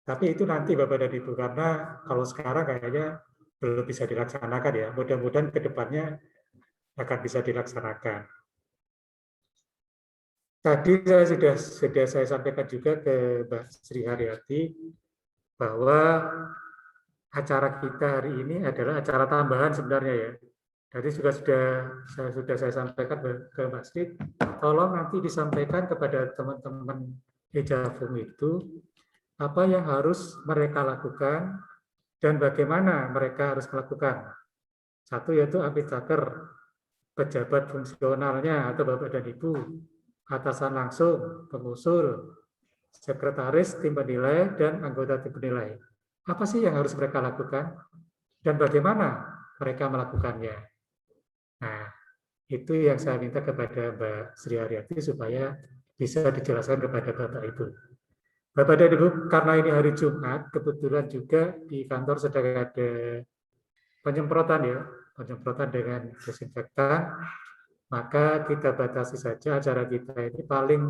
Tapi itu nanti Bapak dan Ibu, karena kalau sekarang kayaknya belum bisa dilaksanakan ya. Mudah-mudahan ke depannya akan bisa dilaksanakan. Tadi sudah saya sampaikan juga ke Mbak Sri Haryati bahwa acara kita hari ini adalah acara tambahan sebenarnya ya. Jadi sudah saya sampaikan ke Mbak Sri, tolong nanti disampaikan kepada teman-teman Hijafung itu apa yang harus mereka lakukan dan bagaimana mereka harus melakukan. Satu yaitu aplikator, pejabat fungsionalnya atau Bapak dan Ibu, atasan langsung, pengusul, sekretaris tim penilai, dan anggota tim penilai. Apa sih yang harus mereka lakukan dan bagaimana mereka melakukannya? Nah, itu yang saya minta kepada Mbak Sri Haryati supaya bisa dijelaskan kepada Bapak Ibu. Bapak dan Ibu, karena ini hari Jumat, kebetulan juga di kantor sedang ada penyemprotan ya, penyemprotan dengan desinfektan, maka kita batasi saja acara kita ini paling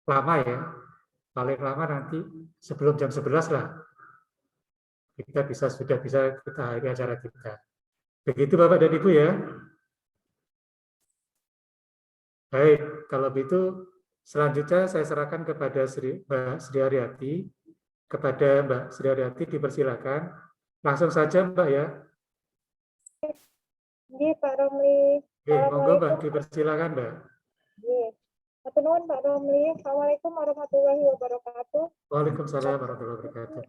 lama ya, paling lama nanti sebelum jam 11 lah, kita sudah bisa kita akhiri acara kita. Begitu Bapak dan Ibu ya. Baik, kalau begitu selanjutnya saya serahkan kepada Mbak Sri Haryati. Kepada Mbak Sri Haryati dipersilakan. Langsung saja Mbak ya. Nggih, Pak Romli. Monggo Mbak, dipersilakan Mbak. Nggih. Matur nuwun Pak Romli. Assalamualaikum warahmatullahi wabarakatuh. Waalaikumsalam warahmatullahi wabarakatuh.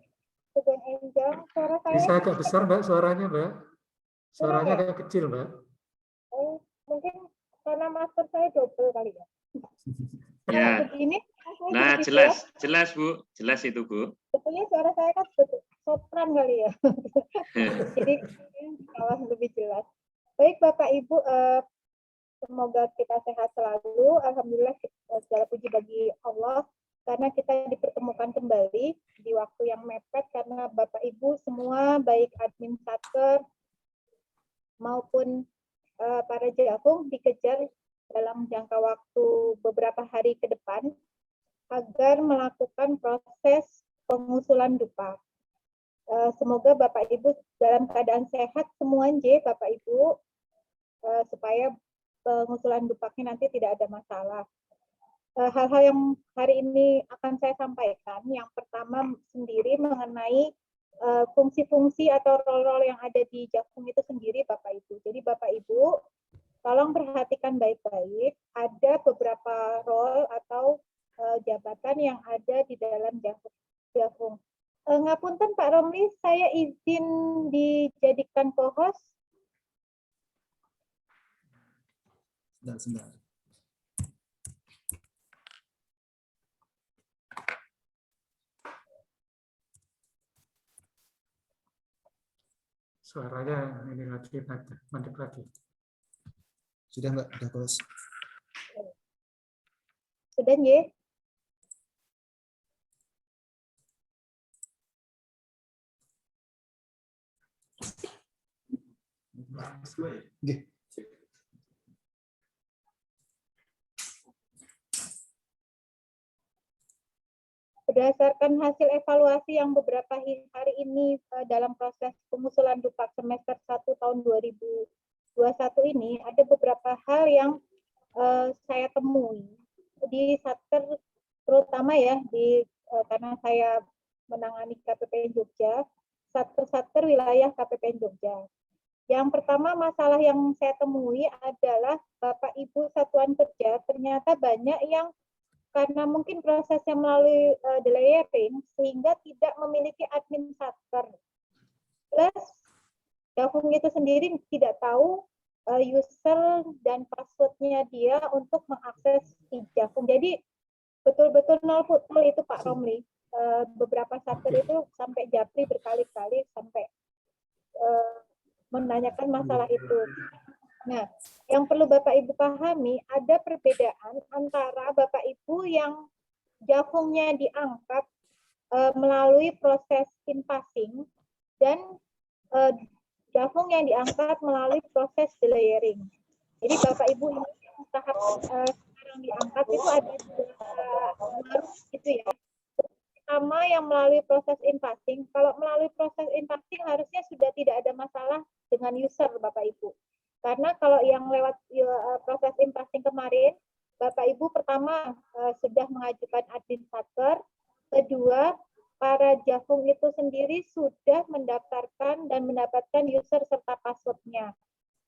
Sugeng enjang, suara saya Bisa agak besar Mbak suaranya Mbak. Suaranya ya? agak kecil Mbak. Oh, mungkin karena masker saya double kali ya. Ya. Begini, Nah, jelas Bu, jelas itu Bu. sebetulnya suara saya kan sopran kali ya. Jadi lebih jelas. Baik Bapak Ibu, semoga kita sehat selalu. Alhamdulillah segala puji bagi Allah karena kita dipertemukan kembali di waktu yang mepet karena Bapak Ibu semua baik admin satker maupun para jafung dikejar dalam jangka waktu beberapa hari ke depan agar melakukan proses pengusulan dupa. Semoga Bapak Ibu dalam keadaan sehat semua Bapak Ibu supaya pengusulan dupaknya nanti tidak ada masalah. Hal-hal yang hari ini akan saya sampaikan, yang pertama sendiri mengenai fungsi-fungsi atau role-role yang ada di Jafung itu sendiri Bapak Ibu. Jadi Bapak Ibu tolong perhatikan baik-baik, ada beberapa role atau jabatan yang ada di dalam Jafung. Ngapunten Pak Romli, saya izin dijadikan co-host. Sebentar. Suaranya ini lagi mantap lagi. Sudah Mbak, sudah bos. Sudah nggih? Nggih. Berdasarkan hasil evaluasi yang beberapa hari ini dalam proses pengusulan dupak semester 1 tahun 2021 ini, ada beberapa hal yang saya temui di satker, terutama ya karena saya menangani KPPN Jogja, satker-satker wilayah KPPN Jogja. Yang pertama masalah yang saya temui adalah Bapak Ibu satuan kerja ternyata banyak yang karena mungkin prosesnya melalui delayering sehingga tidak memiliki admin satker. Plus, Jafung itu sendiri tidak tahu user dan passwordnya dia untuk mengakses Jafung. Jadi betul-betul nol itu Pak Romli. Beberapa satker itu sampai japri berkali-kali sampai menanyakan masalah itu. Nah, yang perlu Bapak Ibu pahami, ada perbedaan antara Bapak Ibu yang Jafungnya diangkat melalui proses in-passing dan Jafung yang diangkat melalui proses delayering. Jadi Bapak Ibu ini tahap sekarang diangkat itu ada dua gitu ya. pertama yang melalui proses in-passing. Kalau melalui proses in-passing harusnya sudah tidak ada masalah dengan user Bapak Ibu. Karena kalau yang lewat proses in-passing kemarin, Bapak Ibu pertama sudah mengajukan administrator, kedua para Jafung itu sendiri sudah mendaftarkan dan mendapatkan user serta passwordnya.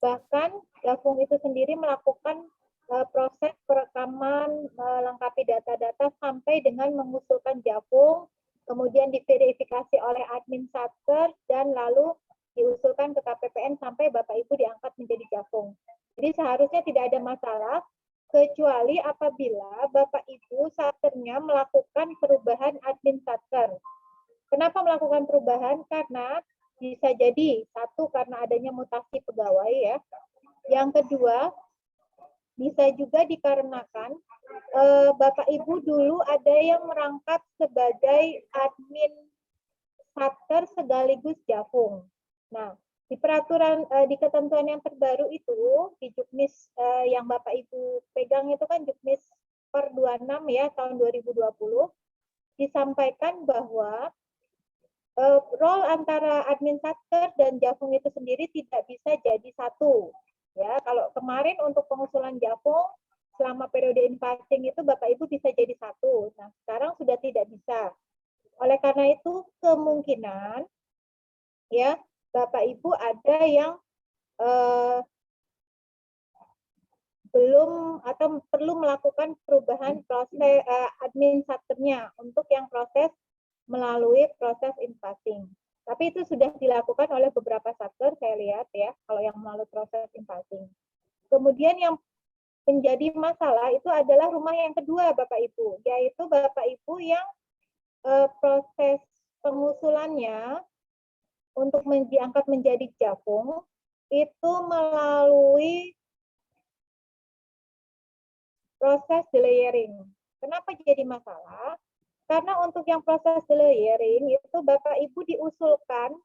Bahkan Jafung itu sendiri melakukan proses perekaman, melengkapi data-data sampai dengan mengusulkan Jafung, kemudian diverifikasi oleh admin Satker, dan lalu diusulkan ke KPPN sampai Bapak Ibu diangkat menjadi Jafung. Jadi seharusnya tidak ada masalah, kecuali apabila Bapak Ibu Satkernya melakukan perubahan admin Satker. Kenapa melakukan perubahan? Karena bisa jadi, satu, karena adanya mutasi pegawai ya. Yang kedua, bisa juga dikarenakan Bapak Ibu dulu ada yang merangkap sebagai admin Satker sekaligus Jafung. Nah, di peraturan, di ketentuan yang terbaru itu, di Juknis yang Bapak Ibu pegang itu kan Juknis per 26 ya, tahun 2020, disampaikan bahwa role antara admin Satker dan Jafung itu sendiri tidak bisa jadi satu. Ya, kalau kemarin untuk pengusulan Jafung selama periode in-passing itu Bapak Ibu bisa jadi satu. Nah, sekarang sudah tidak bisa. Oleh karena itu kemungkinan ya Bapak Ibu ada yang belum atau perlu melakukan perubahan proses admin Satkernya untuk yang proses melalui proses in-passing. Tapi itu sudah dilakukan oleh beberapa Satker, saya lihat ya, kalau yang melalui proses in-passing. Kemudian yang menjadi masalah itu adalah rumah yang kedua Bapak Ibu, yaitu Bapak Ibu yang proses pengusulannya untuk diangkat menjadi Jafung itu melalui proses delayering. Kenapa jadi masalah? Karena untuk yang proses delayering itu Bapak Ibu diusulkan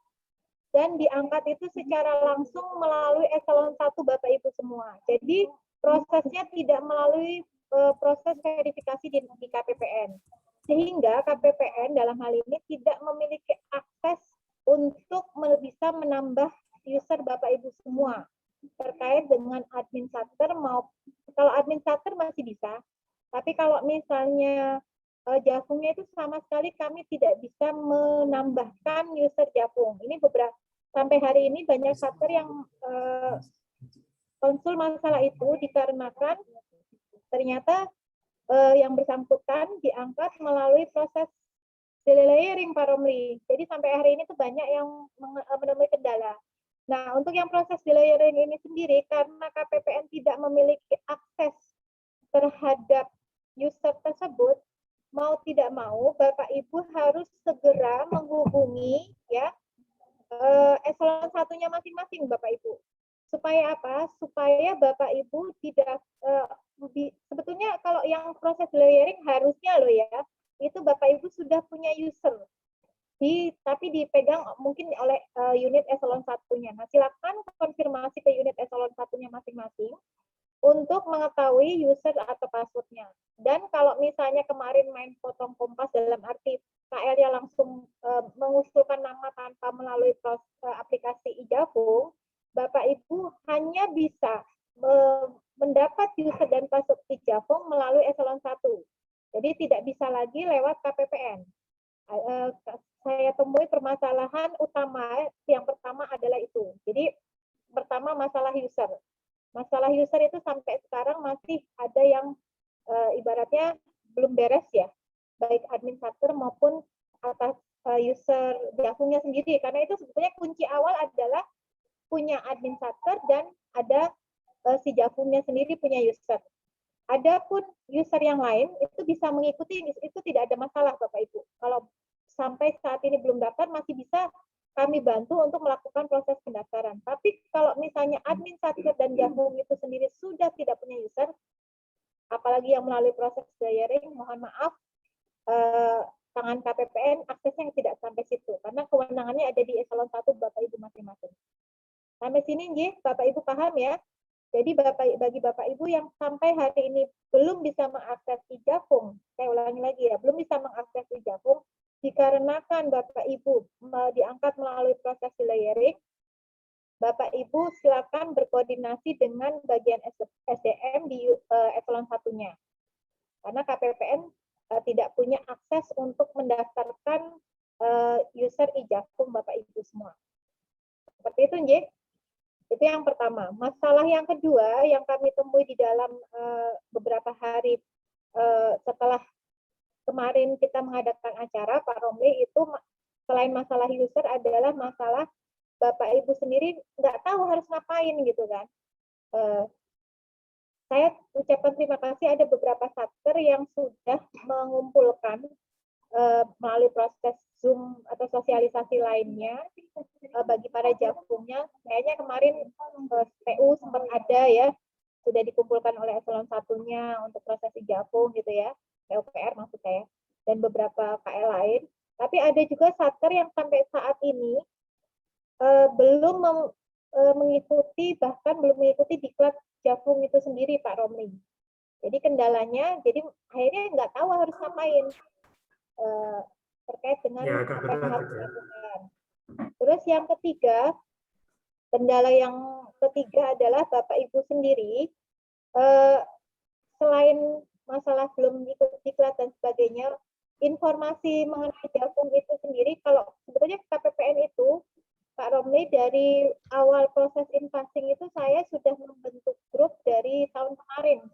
dan diangkat itu secara langsung melalui eselon 1 Bapak Ibu semua. Jadi prosesnya tidak melalui proses verifikasi di KPPN. Sehingga KPPN dalam hal ini tidak memiliki akses untuk bisa menambah user Bapak Ibu semua terkait dengan admin Satker. Kalau admin Satker masih bisa, tapi kalau misalnya Jafungnya itu sama sekali kami tidak bisa menambahkan user Jafung. Ini beberapa sampai hari ini banyak Satker yang konsul masalah itu dikarenakan ternyata yang bersangkutan diangkat melalui proses delayering Pak Romli. Jadi sampai hari ini tuh banyak yang menemui kendala. Nah, untuk yang proses delayering ini sendiri karena KPPN tidak memiliki akses terhadap user tersebut, mau tidak mau Bapak Ibu harus segera menghubungi ya eselon satunya masing-masing Bapak Ibu. Supaya apa? Supaya Bapak Ibu tidak sebetulnya kalau yang proses delayering harusnya loh ya, itu Bapak Ibu sudah punya user. Tapi dipegang mungkin oleh unit eselon satunya. Nah, silakan konfirmasi ke unit eselon satunya masing-masing untuk mengetahui user atau passwordnya. Dan kalau misalnya kemarin main potong kompas dalam arti KL-nya langsung mengusulkan nama tanpa melalui aplikasi iJafung, Bapak Ibu hanya bisa mendapat user dan password iJafung melalui eselon 1. Jadi tidak bisa lagi lewat KPPN. Saya temui permasalahan utama yang pertama adalah itu. Jadi pertama masalah user. Masalah user itu sampai sekarang masih ada yang ibaratnya belum beres ya, baik admin Satker maupun atas user Jafungnya sendiri. Karena itu sebetulnya kunci awal adalah punya admin Satker dan ada si Jafungnya sendiri punya user. Adapun user yang lain itu bisa mengikuti, itu tidak ada masalah Bapak Ibu. Kalau sampai saat ini belum daftar masih bisa kami bantu untuk melakukan proses pendaftaran. Tapi kalau misalnya admin Satker dan Jafung itu sendiri sudah tidak punya user, apalagi yang melalui proses delayering, mohon maaf, tangan KPPN aksesnya tidak sampai situ, karena kewenangannya ada di eselon 1 Bapak Ibu masing-masing. Sampai sini, nggih, Bapak Ibu paham ya? Jadi bagi Bapak Ibu yang sampai hari ini belum bisa mengakses iJafung, saya ulangi lagi ya, belum bisa mengakses iJafung, dikarenakan Bapak Ibu diangkat melalui proses layering, Bapak Ibu silakan berkoordinasi dengan bagian SDM di eselon 1-nya. Karena KPPN tidak punya akses untuk mendaftarkan user Ijakung Bapak Ibu semua. Seperti itu, Nje. Itu yang pertama. Masalah yang kedua yang kami temui di dalam beberapa hari setelah kemarin kita mengadakan acara, Pak Romli, itu selain masalah user adalah masalah Bapak Ibu sendiri nggak tahu harus ngapain gitu kan. Saya ucapkan terima kasih ada beberapa satker yang sudah mengumpulkan melalui proses Zoom atau sosialisasi lainnya bagi para jakungnya. Kayaknya kemarin PU sempat ada ya, sudah dikumpulkan oleh eselon 1-nya untuk proses jakung gitu ya, PUPR maksud saya, dan beberapa KL lain. Tapi ada juga satker yang sampai saat ini belum mengikuti, bahkan belum mengikuti diklat Jakung itu sendiri, Pak Romli. Jadi kendalanya, jadi akhirnya nggak tahu harus ngapain terkait dengan apa yang harus dilakukan. Terus yang ketiga, kendala yang ketiga adalah Bapak Ibu sendiri, selain masalah belum ikut diklat dan sebagainya, informasi mengenai Jakung itu sendiri, kalau sebetulnya KPPN itu, Pak Romli, dari awal proses invasing itu saya sudah membentuk grup dari tahun kemarin.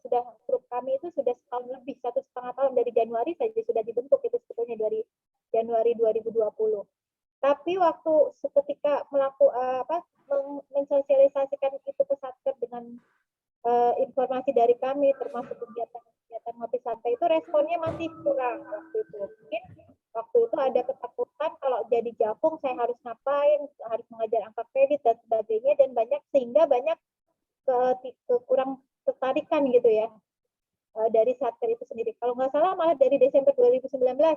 Grup kami itu sudah setahun lebih, 1,5 tahun, dari Januari saja sudah dibentuk itu sebetulnya dari Januari 2020. Tapi waktu ketika mensosialisasikan itu ke satker dengan informasi dari kami termasuk kegiatan ngopi santai itu responnya masih kurang waktu itu. Mungkin waktu itu ada ketakutan kalau jadi jakung saya harus ngapain, harus mengajar angka kredit dan sebagainya, dan sehingga banyak kurang tertarikan gitu ya dari satker itu sendiri. Kalau nggak salah malah dari Desember 2019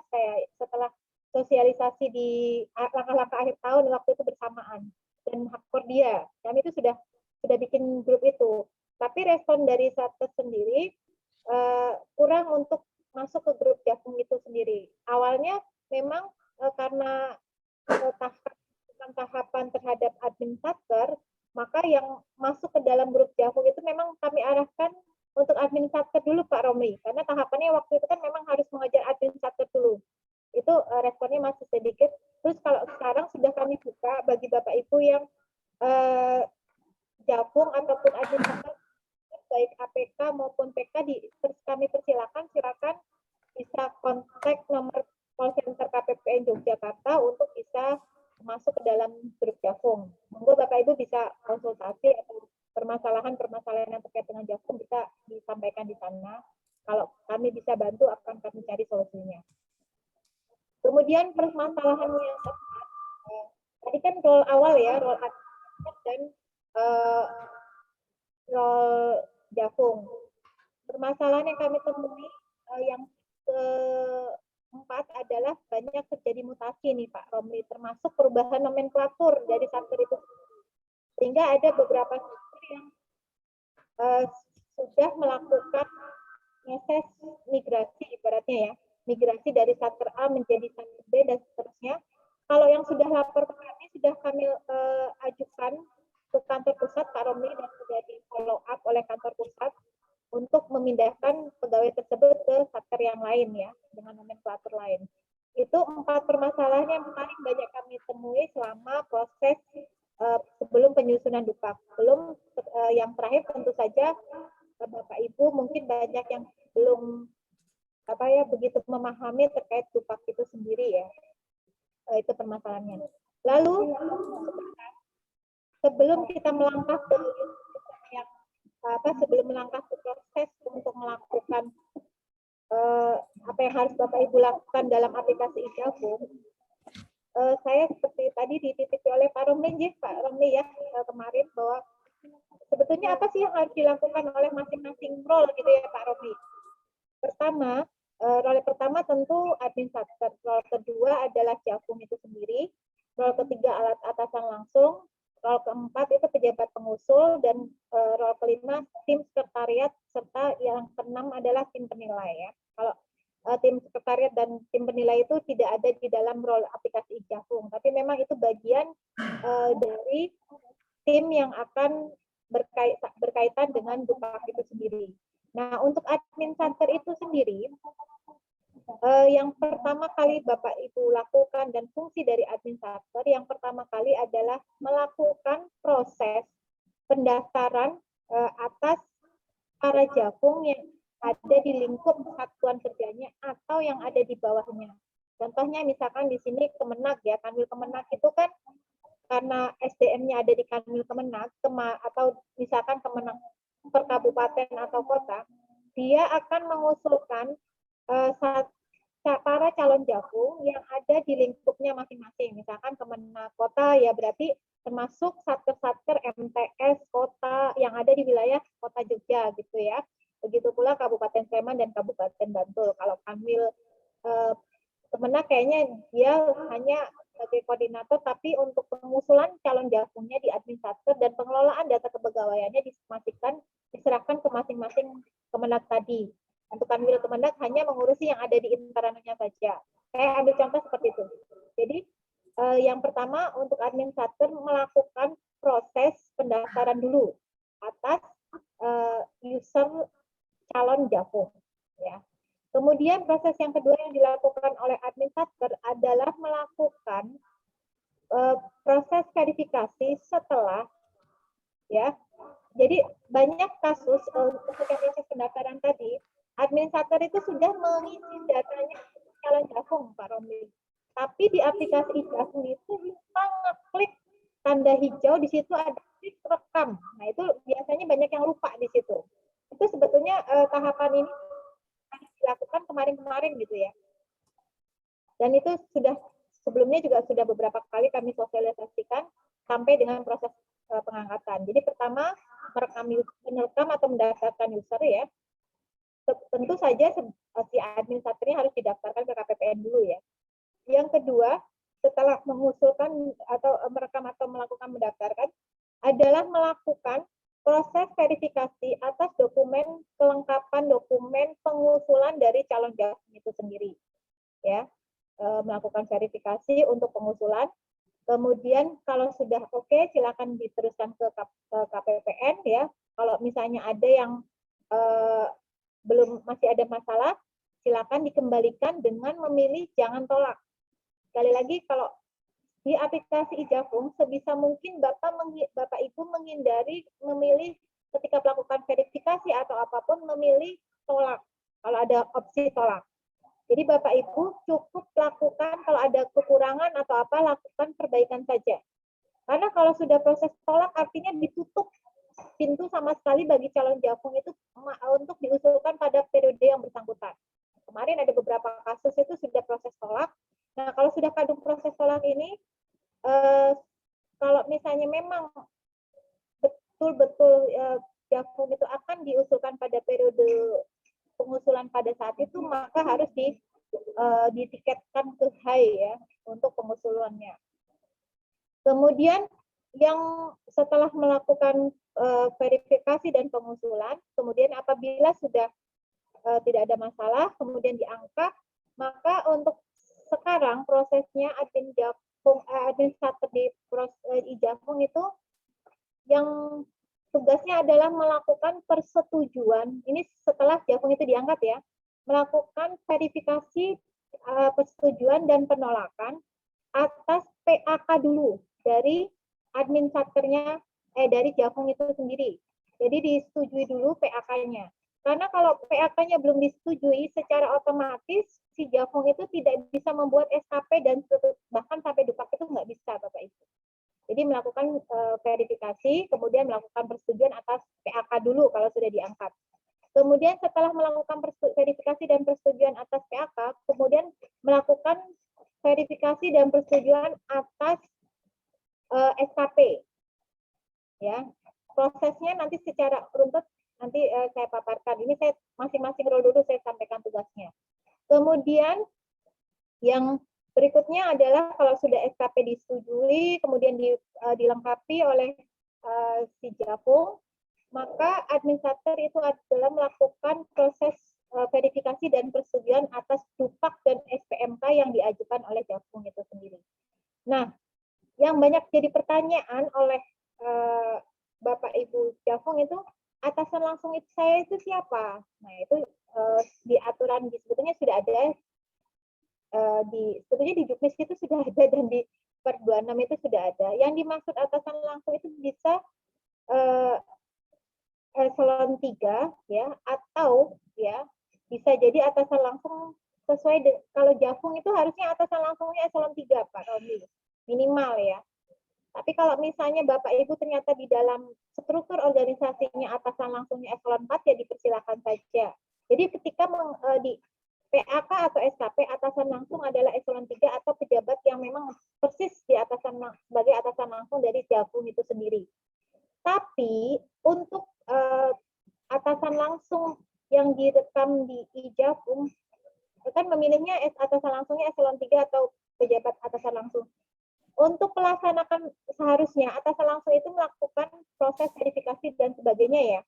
saya setelah sosialisasi di langkah-langkah akhir tahun waktu itu bersamaan dan Hakkordia, kami itu sudah bikin grup itu. Tapi respon dari satker sendiri kurang untuk masuk ke grup jakung itu sendiri. Awalnya memang karena tahapan terhadap admin satker, maka yang masuk ke dalam grup jakung itu memang kami arahkan untuk admin satker dulu, Pak Romli, karena tahapannya waktu itu kan memang harus mengajar admin satker dulu. Itu responnya masih sedikit. Terus kalau sekarang sudah kami buka bagi Bapak Ibu yang jakung ataupun admin satker, baik APK maupun PK, kami silakan bisa kontak nomor call center KPPN Yogyakarta untuk bisa masuk ke dalam grup jakung. Monggo Bapak Ibu bisa konsultasi atau permasalahan yang terkait dengan jakung bisa disampaikan di sana. Kalau kami bisa bantu, akan kami cari solusinya. Kemudian permasalahan yang tadi kan role awal ya, role admin dan role jakung. Permasalahan yang kami temui yang keempat adalah banyak terjadi mutasi nih Pak Romli, termasuk perubahan nomenklatur dari satker itu. Sehingga ada beberapa satker yang sudah melakukan proses migrasi, ibaratnya ya, migrasi dari satker A menjadi satker B dan seterusnya. Kalau yang sudah lapor ke kami, sudah kami ajukan ke kantor pusat Pak Romli dan sudah di follow up oleh kantor pusat untuk memindahkan pegawai tersebut ke satker yang lain ya, dengan nomenklatur lain. Itu 4 permasalahan yang paling banyak kami temui selama proses sebelum penyusunan Dupak. Belum yang terakhir tentu saja Bapak Ibu mungkin banyak yang belum begitu memahami terkait Dupak itu sendiri ya. Itu permasalahannya. Lalu sebelum kita melangkah ke proses untuk melakukan apa yang harus Bapak Ibu lakukan dalam aplikasi Ijakung, saya seperti tadi dititipi oleh Pak Romli ya kemarin, bahwa sebetulnya apa sih yang harus dilakukan oleh masing-masing role gitu ya Pak Romli. Pertama, role pertama tentu admin satker, role kedua adalah jakung itu sendiri, role ketiga alat atasan langsung, role keempat itu pejabat pengusul, dan role kelima tim sekretariat, serta yang keenam adalah tim penilai ya. Kalau tim sekretariat dan tim penilai itu tidak ada di dalam role aplikasi Ijafung, tapi memang itu bagian dari tim yang akan berkaitan dengan Dupak itu sendiri. Nah, untuk admin center itu sendiri, yang pertama kali Bapak Ibu lakukan dan fungsi dari admin center yang pertama kali adalah melakukan proses pendaftaran atas para Jafung yang ada di lingkup satuan kerjanya atau yang ada di bawahnya. Contohnya misalkan di sini Kemenak ya, Kanwil Kemenak itu kan karena SDM-nya ada di Kanwil Kemenak atau misalkan Kemenak per kabupaten atau kota, dia akan mengusulkan para calon Jafung yang ada di lingkupnya masing-masing. Misalkan Kemenak Kota ya berarti termasuk satker-satker MTS kota yang ada di wilayah Kota Jogja gitu ya. Begitu pula Kabupaten Sleman dan Kabupaten Bantul. Kalau Kanwil Kemenak kayaknya dia hanya sebagai koordinator, tapi untuk pengusulan calon Jafungnya di administrator dan pengelolaan data kepegawaiannya diserahkan ke masing-masing Kemenak tadi. Untuk Kanwil Kemenak hanya mengurusi yang ada di internalnya saja. Saya ambil contoh seperti itu. Jadi yang pertama untuk administrator melakukan proses pendaftaran dulu atas user calon Jafung. Ya. Kemudian proses yang kedua yang dilakukan oleh administrator adalah melakukan proses verifikasi setelah ya. Jadi banyak kasus untuk proses pendaftaran tadi, administrator itu sudah mengisi datanya calon Jafung, Pak Romli. Tapi di aplikasi Ijafung itu lupa ngeklik tanda hijau, di situ ada klik rekam. Nah itu biasanya banyak yang lupa di situ. Itu sebetulnya tahapan ini harus dilakukan kemarin-kemarin gitu ya. Dan itu sudah sebelumnya juga sudah beberapa kali kami sosialisasikan sampai dengan proses pengangkatan. Jadi pertama merekam atau mendaftarkan user ya. Tentu saja si administratornya harus didaftarkan ke KPPN dulu ya. Yang kedua, setelah mengusulkan atau merekam atau melakukan mendaftarkan adalah melakukan proses verifikasi atas dokumen kelengkapan dokumen pengusulan dari calon Jafung itu sendiri. Ya, melakukan verifikasi untuk pengusulan. Kemudian kalau sudah oke, silakan diteruskan ke KPPN ya. Kalau misalnya ada yang masih ada masalah, silakan dikembalikan dengan memilih jangan tolak. Sekali lagi kalau di aplikasi Ijafung sebisa mungkin Bapak Ibu menghindari memilih ketika melakukan verifikasi atau apapun memilih tolak kalau ada opsi tolak. Jadi Bapak Ibu cukup lakukan kalau ada kekurangan atau apa lakukan perbaikan saja. Karena kalau sudah proses tolak artinya ditutup pintu sama sekali bagi calon Jafung itu untuk diusulkan pada periode yang bersangkutan. Kemarin ada beberapa kasus itu sudah proses tolak. Nah, kalau sudah kadung proses tolak ini, kalau misalnya memang betul-betul Jafung itu akan diusulkan pada periode pengusulan pada saat itu, maka harus ditiketkan ke high ya untuk pengusulannya. Kemudian yang setelah melakukan verifikasi dan pengusulan, kemudian apabila sudah tidak ada masalah, kemudian diangkat, maka untuk sekarang prosesnya administrator di Ijafung itu yang tugasnya adalah melakukan persetujuan. Ini setelah Jafung itu diangkat ya, melakukan verifikasi persetujuan dan penolakan atas PAK dulu dari administratornya dari Jafung itu sendiri. Jadi disetujui dulu PAK-nya. Karena kalau PAK-nya belum disetujui, secara otomatis si Jafung itu tidak bisa membuat SKP dan bahkan sampai Dupak itu nggak bisa, Bapak Ibu. Jadi melakukan verifikasi, kemudian melakukan persetujuan atas PAK dulu kalau sudah diangkat. Kemudian setelah melakukan verifikasi dan persetujuan atas PAK, kemudian melakukan verifikasi dan persetujuan atas SKP. Ya, prosesnya nanti secara runtut nanti saya paparkan. Ini saya masing-masing role dulu saya sampaikan tugasnya. Kemudian yang berikutnya adalah kalau sudah SKP disetujui, kemudian dilengkapi oleh si Jafung, maka administrator itu adalah melakukan proses verifikasi dan persetujuan atas dupak dan SPMK yang diajukan oleh Jakpung itu sendiri. Nah, yang banyak jadi pertanyaan oleh Bapak Ibu Jakpung itu, atasan langsung itu saya itu siapa? Nah, itu di aturan sebetulnya sudah ada, sebetulnya di Juknis itu sudah ada, dan di Per 26 itu sudah ada. Yang dimaksud atasan langsung itu bisa eselon 3 ya, atau ya bisa jadi atasan langsung sesuai kalau Jakpung itu harusnya atasan langsungnya eselon 3 Pak Romli, minimal ya. Tapi kalau misalnya Bapak Ibu ternyata di dalam struktur organisasinya atasan langsungnya eselon 4 ya dipersilakan saja. Jadi ketika di PAK atau SKP atasan langsung adalah eselon 3 atau pejabat yang memang persis di atasan sebagai atasan langsung dari Jakpung itu sendiri. Tapi untuk atasan langsung yang direkam di Jakpung kan memilihnya atasan langsungnya eselon 3 atau pejabat atasan langsung. Untuk melaksanakan seharusnya atasan langsung itu melakukan proses verifikasi dan sebagainya ya.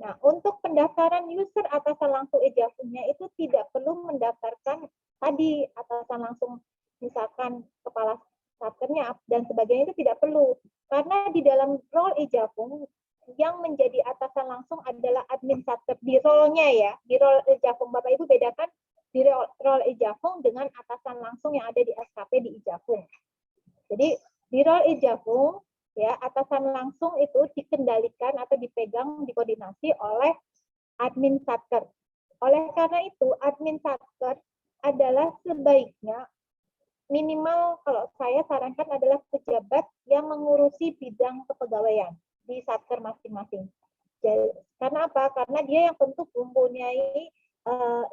Nah, untuk pendaftaran user atasan langsung Jakpungnya itu tidak perlu mendaftarkan tadi atasan langsung misalkan kepala satkernya dan sebagainya, itu tidak perlu. Karena di dalam role Jakpung yang menjadi atasan langsung adalah admin satker di role-nya ya. Di role Jakpung Bapak Ibu bedakan di role Jakpung dengan atasan langsung yang ada di SKP di Jakpung. Jadi di role Jakpung ya, atasan langsung itu dikendalikan atau dipegang, dikoordinasi oleh admin satker. Oleh karena itu admin satker adalah sebaiknya minimal, kalau saya sarankan adalah pejabat yang mengurusi bidang kepegawaian di satker masing-masing. Karena apa? Karena dia yang tentu mempunyai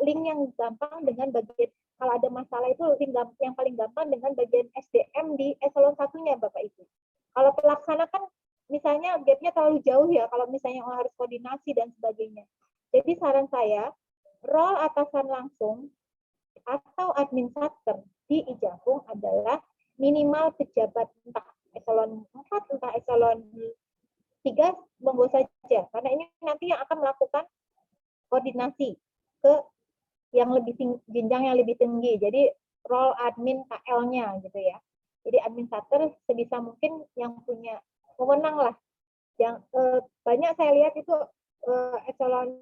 link yang gampang dengan bagian, kalau ada masalah itu link yang paling gampang dengan bagian SDM di eselon satunya Bapak Ibu. Kalau pelaksana kan misalnya gapnya terlalu jauh ya, kalau misalnya harus koordinasi dan sebagainya. Jadi saran saya, role atasan langsung atau admin satker di Jakpung adalah minimal pejabat entah eselon 4, entah eselon 3, monggo saja. Karena ini nanti yang akan melakukan koordinasi ke yang lebih tinggi, jenjang yang lebih tinggi. Jadi role admin KL-nya gitu ya. Jadi admin satker sebisa mungkin yang punya wewenang lah. Yang banyak saya lihat itu eselon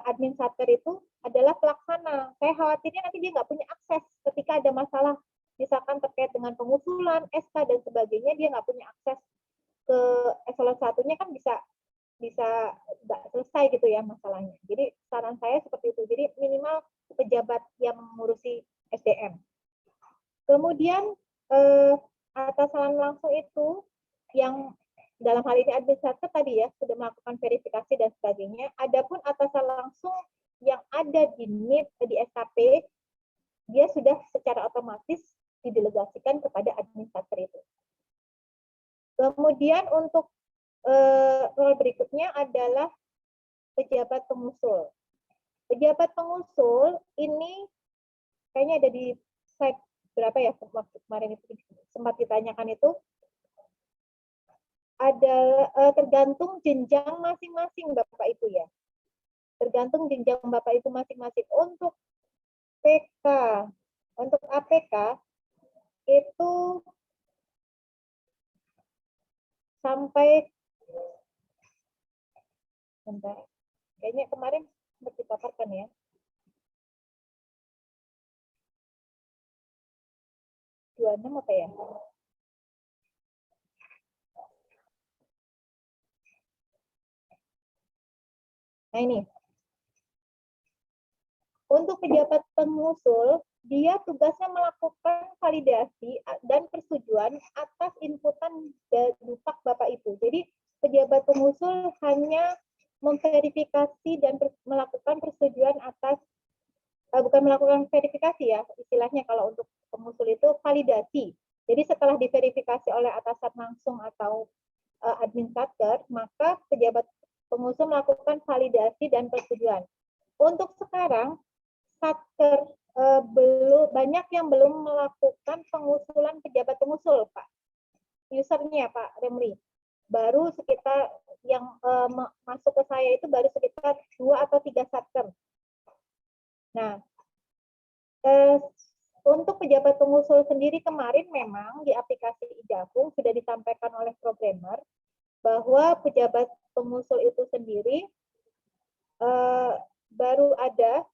admin satker itu adalah pelaksana. Saya khawatirnya nanti dia nggak punya akses ketika ada masalah, misalkan terkait dengan pengusulan, SK dan sebagainya, dia nggak punya akses ke eselon satunya, kan bisa nggak selesai gitu ya masalahnya. Jadi saran saya seperti itu. Jadi minimal pejabat yang mengurusi SDM. Kemudian atasan langsung itu yang dalam hal ini administrator tadi ya sudah melakukan verifikasi dan sebagainya. Adapun atasan langsung yang ada di NIP di SKP, dia sudah secara otomatis didelegasikan kepada administrator itu. Kemudian untuk role berikutnya adalah pejabat pengusul. Pejabat pengusul ini kayaknya ada di slide berapa ya, waktu kemarin itu sempat ditanyakan itu, adalah tergantung jenjang masing-masing Bapak Ibu ya. Tergantung jenjang Bapak Ibu masing-masing. Untuk PK, untuk APK itu sampai bentar. Kayaknya kemarin sempat dipaparkan ya. Apa ya? Nah ini, untuk pejabat pengusul, dia tugasnya melakukan validasi dan persetujuan atas inputan dupak Bapak Ibu. Jadi pejabat pengusul hanya memverifikasi dan melakukan persetujuan atas, bukan melakukan verifikasi ya, istilahnya kalau untuk pengusul itu validasi. Jadi setelah diverifikasi oleh atasan langsung atau admin satker, maka pejabat pengusul melakukan validasi dan persetujuan. Untuk sekarang, satker banyak yang belum melakukan pengusulan pejabat pengusul, Pak. Usernya Pak Remli. baru sekitar yang masuk ke saya itu baru sekitar 2 atau 3 satker. Nah, untuk pejabat pengusul sendiri kemarin memang di aplikasi Ijafung sudah disampaikan oleh programmer bahwa pejabat pengusul itu sendiri baru ada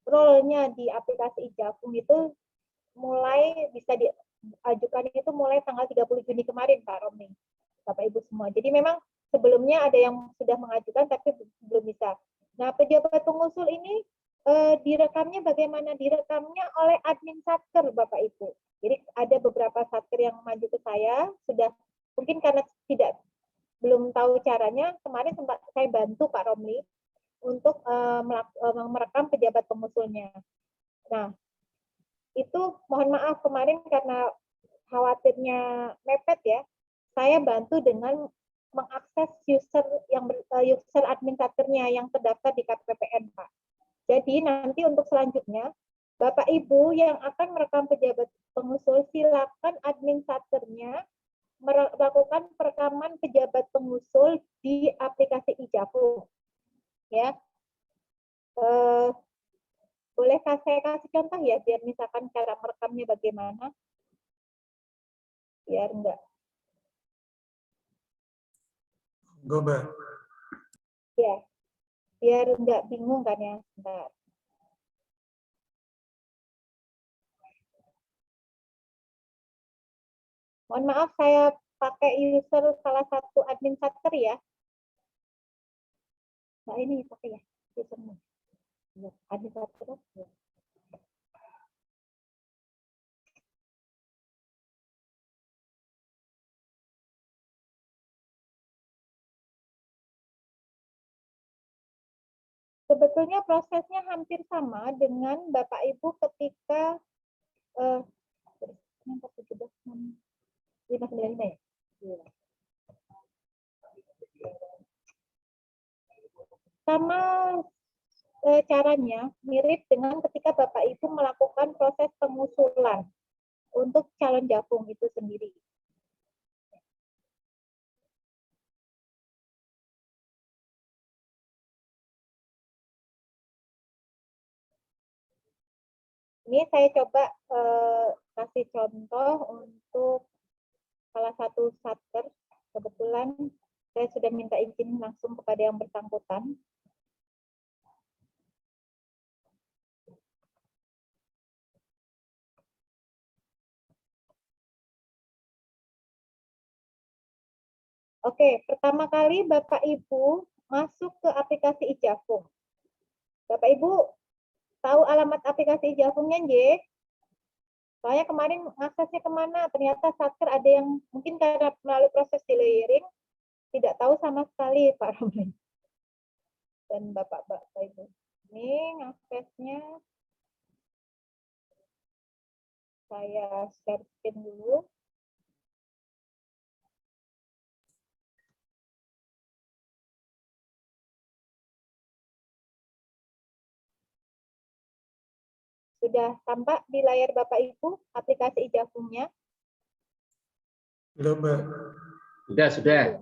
role-nya di aplikasi Ijafung itu mulai bisa diajukan itu mulai tanggal 30 Juni kemarin, Pak Romli, Bapak Ibu semua. Jadi memang sebelumnya ada yang sudah mengajukan tapi belum bisa. Nah, pejabat pengusul ini direkamnya bagaimana? Direkamnya oleh admin satker, Bapak Ibu. Jadi ada beberapa satker yang maju ke saya, sudah mungkin karena belum tahu caranya, kemarin sempat saya bantu Pak Romli untuk merekam pejabat pengusulnya. Nah, itu mohon maaf kemarin karena khawatirnya mepet ya, saya bantu dengan mengakses user admin satkernya yang terdaftar di KPPN, Pak. Jadi nanti untuk selanjutnya, Bapak Ibu yang akan merekam pejabat pengusul, silakan admin satkernya melakukan perekaman pejabat pengusul di aplikasi Ijafung. Ya, boleh saya kasih contoh ya, biar misalkan cara merekamnya bagaimana? Biar enggak. Mbak. Ya, biar enggak bingung kan ya. Bentar. Mohon maaf, saya pakai user salah satu admin satker ya. Nah, ini pakai ya usernya. Admin satker. Ya. Sebetulnya prosesnya hampir sama dengan Bapak Ibu ketika 595 ya? Sama caranya mirip dengan ketika Bapak Ibu melakukan proses pengusulan untuk calon Jafung itu sendiri. Ini saya coba kasih contoh untuk salah satu satker. Kebetulan saya sudah minta izin langsung kepada yang bersangkutan. Oke, pertama kali Bapak Ibu masuk ke aplikasi Ijafung. Bapak Ibu tahu alamat aplikasi Ijafungnya, Nje? Soalnya kemarin aksesnya kemana? Ternyata satker ada yang mungkin karena melalui proses delayering tidak tahu sama sekali, Pak Romli dan Bapak-Bapak Ibu. Ini aksesnya saya share screen dulu. Sudah tampak di layar Bapak Ibu aplikasi Ijafungnya? Belum, Mbak. Sudah.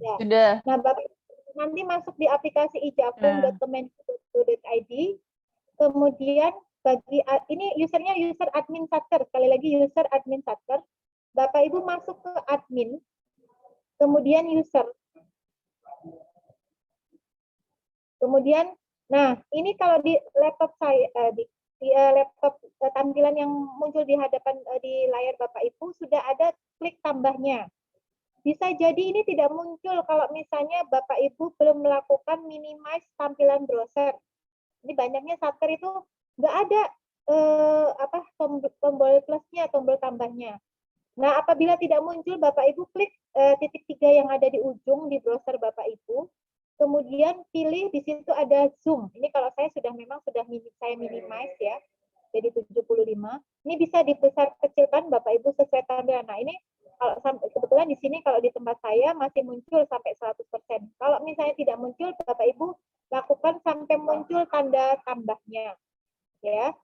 Ya. Sudah. Nah, Bapak nanti masuk di aplikasi ijafung.kemenku.id, kemudian bagi ini usernya user admin satker, sekali lagi user admin satker. Bapak Ibu masuk ke admin, kemudian user. Kemudian, nah ini kalau di laptop saya, di laptop tampilan yang muncul di hadapan di layar Bapak Ibu sudah ada klik tambahnya. Bisa jadi ini tidak muncul kalau misalnya Bapak Ibu belum melakukan minimize tampilan browser. Ini banyaknya satker itu nggak ada tombol plusnya, tombol tambahnya. Nah, apabila tidak muncul, Bapak Ibu klik titik 3 yang ada di ujung di browser Bapak Ibu. Kemudian pilih di situ ada zoom. Ini kalau saya sudah saya minimize ya. Jadi 75. Ini bisa dibesar kecilkan Bapak Ibu sesuai tampilan. Nah, ini kalau kebetulan di sini kalau di tempat saya masih muncul sampai 100%. Kalau misalnya tidak muncul, Bapak Ibu lakukan sampai muncul tanda tambahnya. Ya.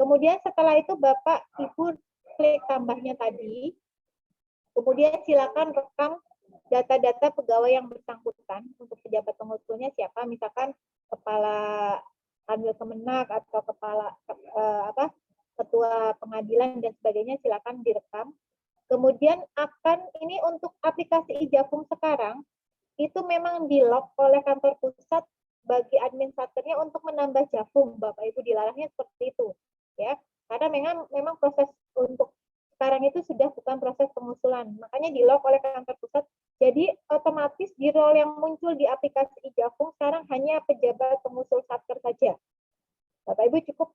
Kemudian setelah itu Bapak Ibu klik tambahnya tadi. Kemudian silakan rekam data-data pegawai yang bersangkutan untuk pejabat pengusulnya siapa, misalkan kepala Kanwil Kemenak atau kepala ketua pengadilan dan sebagainya, silakan direkam. Kemudian ini untuk aplikasi Ijafung sekarang itu memang di-lock oleh kantor pusat bagi administratornya untuk menambah Jafung, Bapak Ibu, dilarangnya seperti itu, ya. Karena memang proses untuk sekarang itu sudah bukan proses pengusulan, makanya di-lock oleh kantor pusat. Jadi otomatis di role yang muncul di aplikasi Ijafung sekarang hanya pejabat pengusul satker saja. Bapak Ibu cukup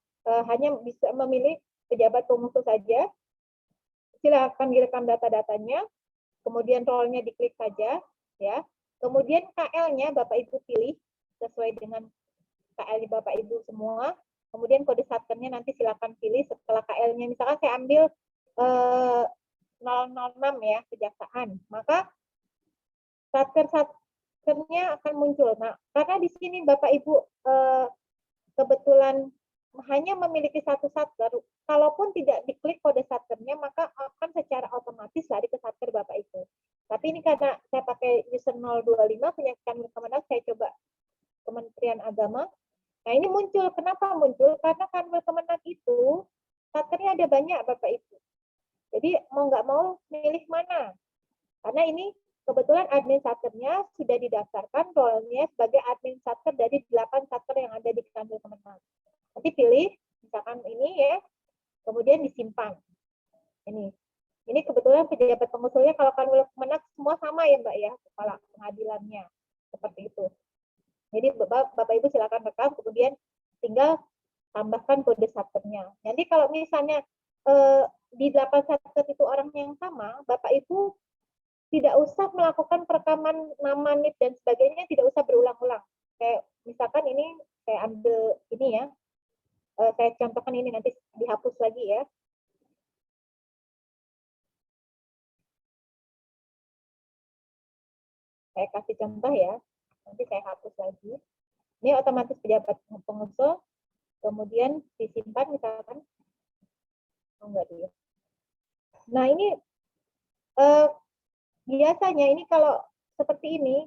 hanya bisa memilih pejabat pengusul saja. Silakan direkam data-datanya, kemudian role-nya diklik saja, ya. Kemudian KL-nya Bapak Ibu pilih sesuai dengan KL Bapak Ibu semua. Kemudian kode satkernya nanti silakan pilih setelah KL-nya. Misalkan saya ambil 006 ya, kejaksaan. Maka satkernya akan muncul. Nah, karena di sini Bapak Ibu kebetulan hanya memiliki satu satker, kalaupun tidak diklik kode satkernya, maka akan secara otomatis lari ke satker Bapak Ibu. Tapi ini karena saya pakai user 025, punya Kanwil Kemenak, saya coba Kementerian Agama. Nah, ini muncul. Kenapa muncul? Karena Kanwil Kemenak itu satkernya ada banyak Bapak Ibu. Jadi mau nggak mau milih mana. Karena ini kebetulan administratornya sudah didaftarkan role-nya sebagai administrator dari 8 satker yang ada di Kanwil Kemenak. Nanti pilih, misalkan ini ya, kemudian disimpan. Ini kebetulan pejabat pengusulnya kalau Kanwil Kemenak semua sama ya Mbak ya, kepala pengadilannya. Seperti itu. Jadi Bapak Ibu silakan rekam, kemudian tinggal tambahkan kode satkernya. Nanti kalau misalnya di 8 satker itu orang yang sama, Bapak Ibu tidak usah melakukan perekaman nama, NIP, dan sebagainya, tidak usah berulang-ulang. Kayak misalkan ini saya ambil ini ya, saya contohkan ini, nanti dihapus lagi ya. Saya kasih contoh ya, nanti saya hapus lagi. Ini otomatis pejabat pengusul, kemudian disimpan misalkan. Oh, enggak dia. Nah ini biasanya ini kalau seperti ini,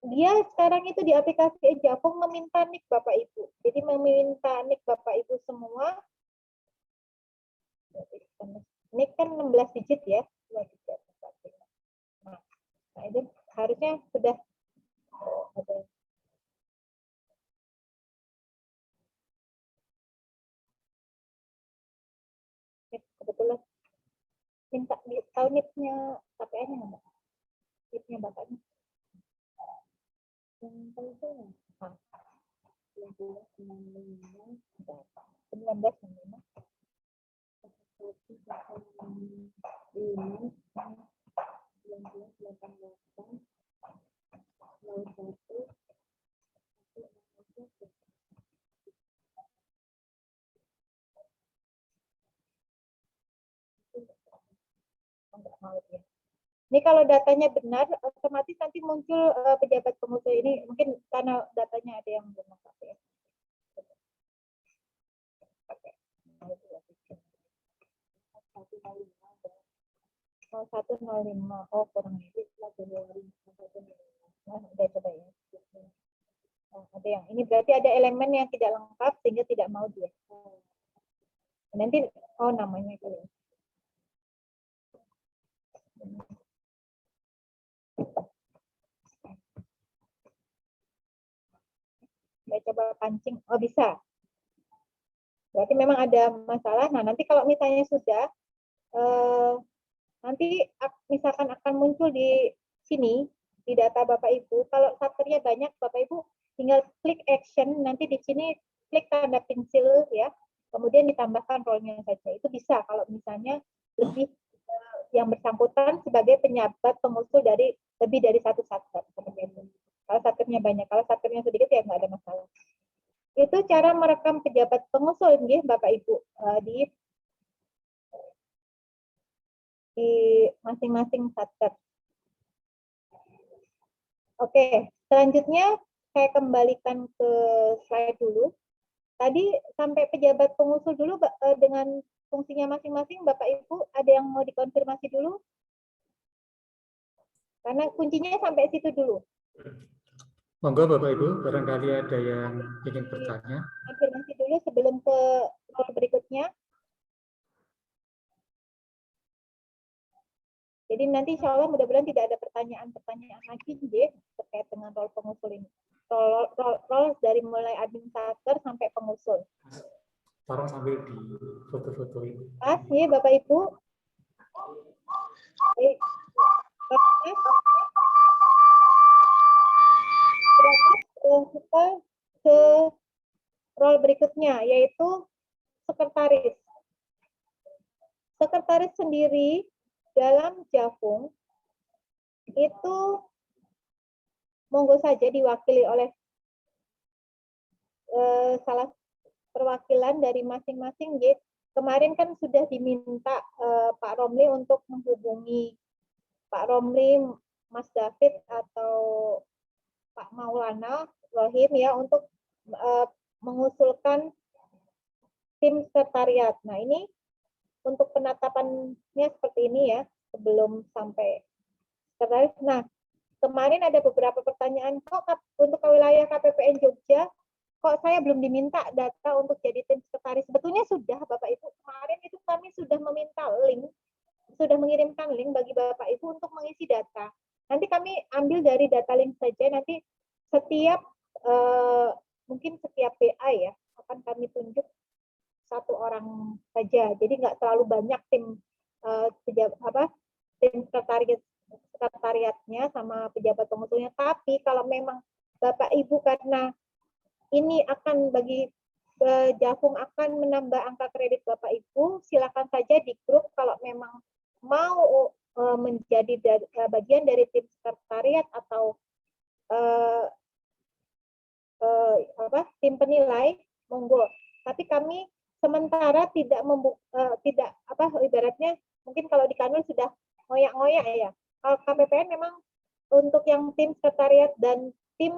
dia sekarang itu di aplikasi Ijafung meminta NIK Bapak Ibu. Jadi meminta NIK Bapak Ibu semua. NIK kan 16 digit ya. Nah itu harusnya sudah ada. Kebetulan minta tahu NIP-nya KPN-nya enggak? NIP-nya Bapaknya. 19. Ini kalau datanya benar, otomatis nanti muncul pejabat pengusul ini. Mungkin karena datanya ada yang belum lengkap ya. 0105. Oh, kurang lebih. Nah, udah coba ya. Nah, ada yang ini berarti ada elemen yang tidak lengkap sehingga tidak mau dia. Nanti namanya itu. Saya coba pancing. Oh, bisa. Berarti memang ada masalah. Nah, nanti kalau misalnya sudah, nanti misalkan akan muncul di sini, di data Bapak Ibu. Kalau satkernya banyak, Bapak Ibu tinggal klik action. Nanti di sini klik tanda pensil ya. Kemudian ditambahkan role-nya saja. Itu bisa kalau misalnya lebih yang bersangkutan sebagai penjabat pengusul dari lebih dari satu satker. Kalau satkernya banyak, kalau satkernya sedikit ya nggak ada masalah. Itu cara merekam pejabat pengusul nggih Bapak Ibu di masing-masing satker. Oke, selanjutnya saya kembalikan ke slide dulu. Tadi sampai pejabat pengusul dulu dengan fungsinya masing-masing, Bapak Ibu ada yang mau dikonfirmasi dulu? Karena kuncinya sampai situ dulu. Monggo Bapak Ibu, barangkali ada yang ingin bertanya. Afirmasi dulu sebelum ke role berikutnya. Jadi nanti insya Allah mudah-mudahan tidak ada pertanyaan-pertanyaan lagi terkait dengan role pengusul ini. Role dari mulai administrator sampai pengusul. Tolong sambil di foto-foto ini. Pas ya Bapak Ibu. Baik. Kita ke role berikutnya yaitu sekretaris. Sekretaris sendiri dalam Jafung itu monggo saja diwakili oleh salah perwakilan dari masing-masing. Kemarin kan sudah diminta Pak Romli untuk menghubungi Pak Romli, Mas David atau Pak Maulana Rohim ya untuk mengusulkan tim sekretariat. Nah ini untuk penetapannya seperti ini ya sebelum sampai sekretaris. Nah kemarin ada beberapa pertanyaan kok untuk wilayah KPPN Jogja kok saya belum diminta data untuk jadi tim sekretaris. Sebetulnya sudah Bapak Ibu, kemarin itu kami sudah meminta link, sudah mengirimkan link bagi Bapak Ibu untuk mengisi data. Nanti kami ambil dari data link saja, nanti setiap mungkin setiap BA ya akan kami tunjuk satu orang saja. Jadi nggak terlalu banyak tim tim sekretariatnya sama pejabat pengusulnya. Tapi kalau memang Bapak Ibu karena ini akan bagi Jafung akan menambah angka kredit Bapak Ibu, silakan saja di grup kalau memang mau menjadi bagian dari tim sekretariat atau tim penilai, monggo. Tapi kami sementara tidak ibaratnya mungkin kalau di kanun sudah ngoyak-ngoyak ya. Kalau KPPN memang untuk yang tim sekretariat dan tim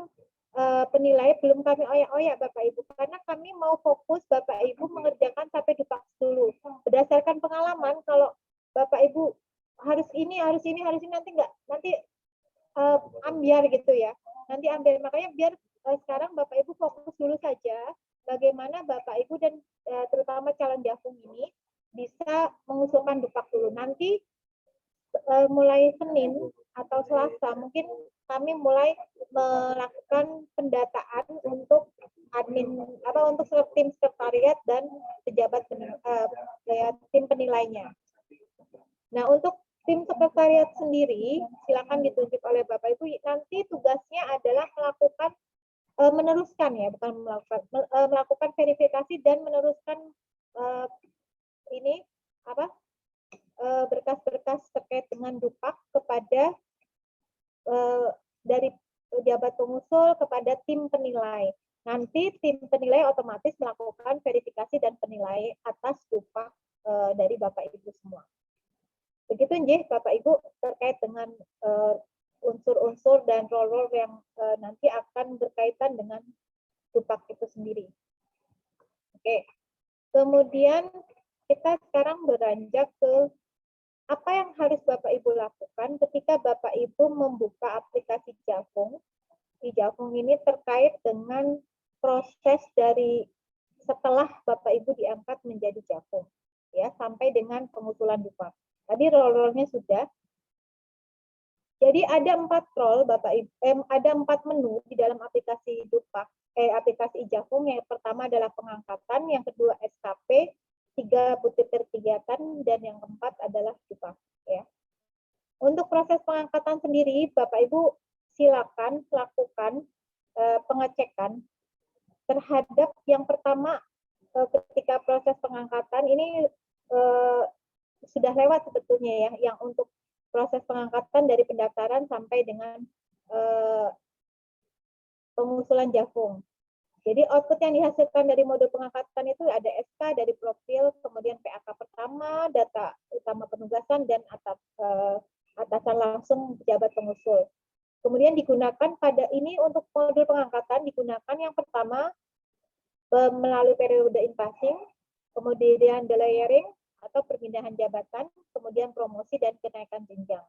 penilai belum kami oyak-oyak Bapak Ibu karena kami mau fokus Bapak Ibu mengerjakan sampai dipaks dulu. Berdasarkan pengalaman kalau Bapak Ibu harus ini nanti enggak ambiar gitu ya. Nanti ambil makanya biar sekarang Bapak Ibu fokus dulu saja bagaimana Bapak Ibu dan terutama calon Jafung ini bisa mengusulkan dupak dulu. Nanti mulai Senin atau Selasa mungkin kami mulai melakukan pendataan untuk untuk tim sekretariat dan pejabat tim penilainya. Nah, untuk tim sekretariat sendiri silakan ditunjuk oleh Bapak Ibu. Nanti tugasnya adalah meneruskan ya, bukan melakukan verifikasi dan meneruskan berkas-berkas terkait dengan dupak kepada dari pejabat pengusul kepada tim penilai. Nanti tim penilai otomatis melakukan verifikasi dan penilai atas dupak dari Bapak Ibu semua. Begitu nggih Bapak Ibu terkait dengan unsur-unsur dan role-role yang nanti akan berkaitan dengan dupak itu sendiri. Oke. Kemudian kita sekarang beranjak ke apa yang harus Bapak Ibu lakukan ketika Bapak Ibu membuka aplikasi Jafung. Di Jafung ini terkait dengan proses dari setelah Bapak Ibu diangkat menjadi Jafung ya sampai dengan pengusulan dupak. Tadi role-nya sudah. Jadi ada 4 role Bapak Ibu, ada 4 menu di dalam aplikasi dupak, aplikasi Jafung. Yang pertama adalah pengangkatan, yang kedua SKP, 3 butir kegiatan, dan yang keempat adalah dupak. Ya. Untuk proses pengangkatan sendiri, Bapak Ibu silakan lakukan pengecekan terhadap yang pertama ketika proses pengangkatan ini sudah lewat sebetulnya ya, yang untuk proses pengangkatan dari pendaftaran sampai dengan pengusulan Jafung. Jadi output yang dihasilkan dari modul pengangkatan itu ada SK dari profil, kemudian PAK pertama, data utama penugasan, dan atasan langsung pejabat pengusul. Kemudian digunakan pada ini untuk modul pengangkatan digunakan yang pertama melalui periode in-passing, kemudian delayering atau perpindahan jabatan, kemudian promosi dan kenaikan jenjang.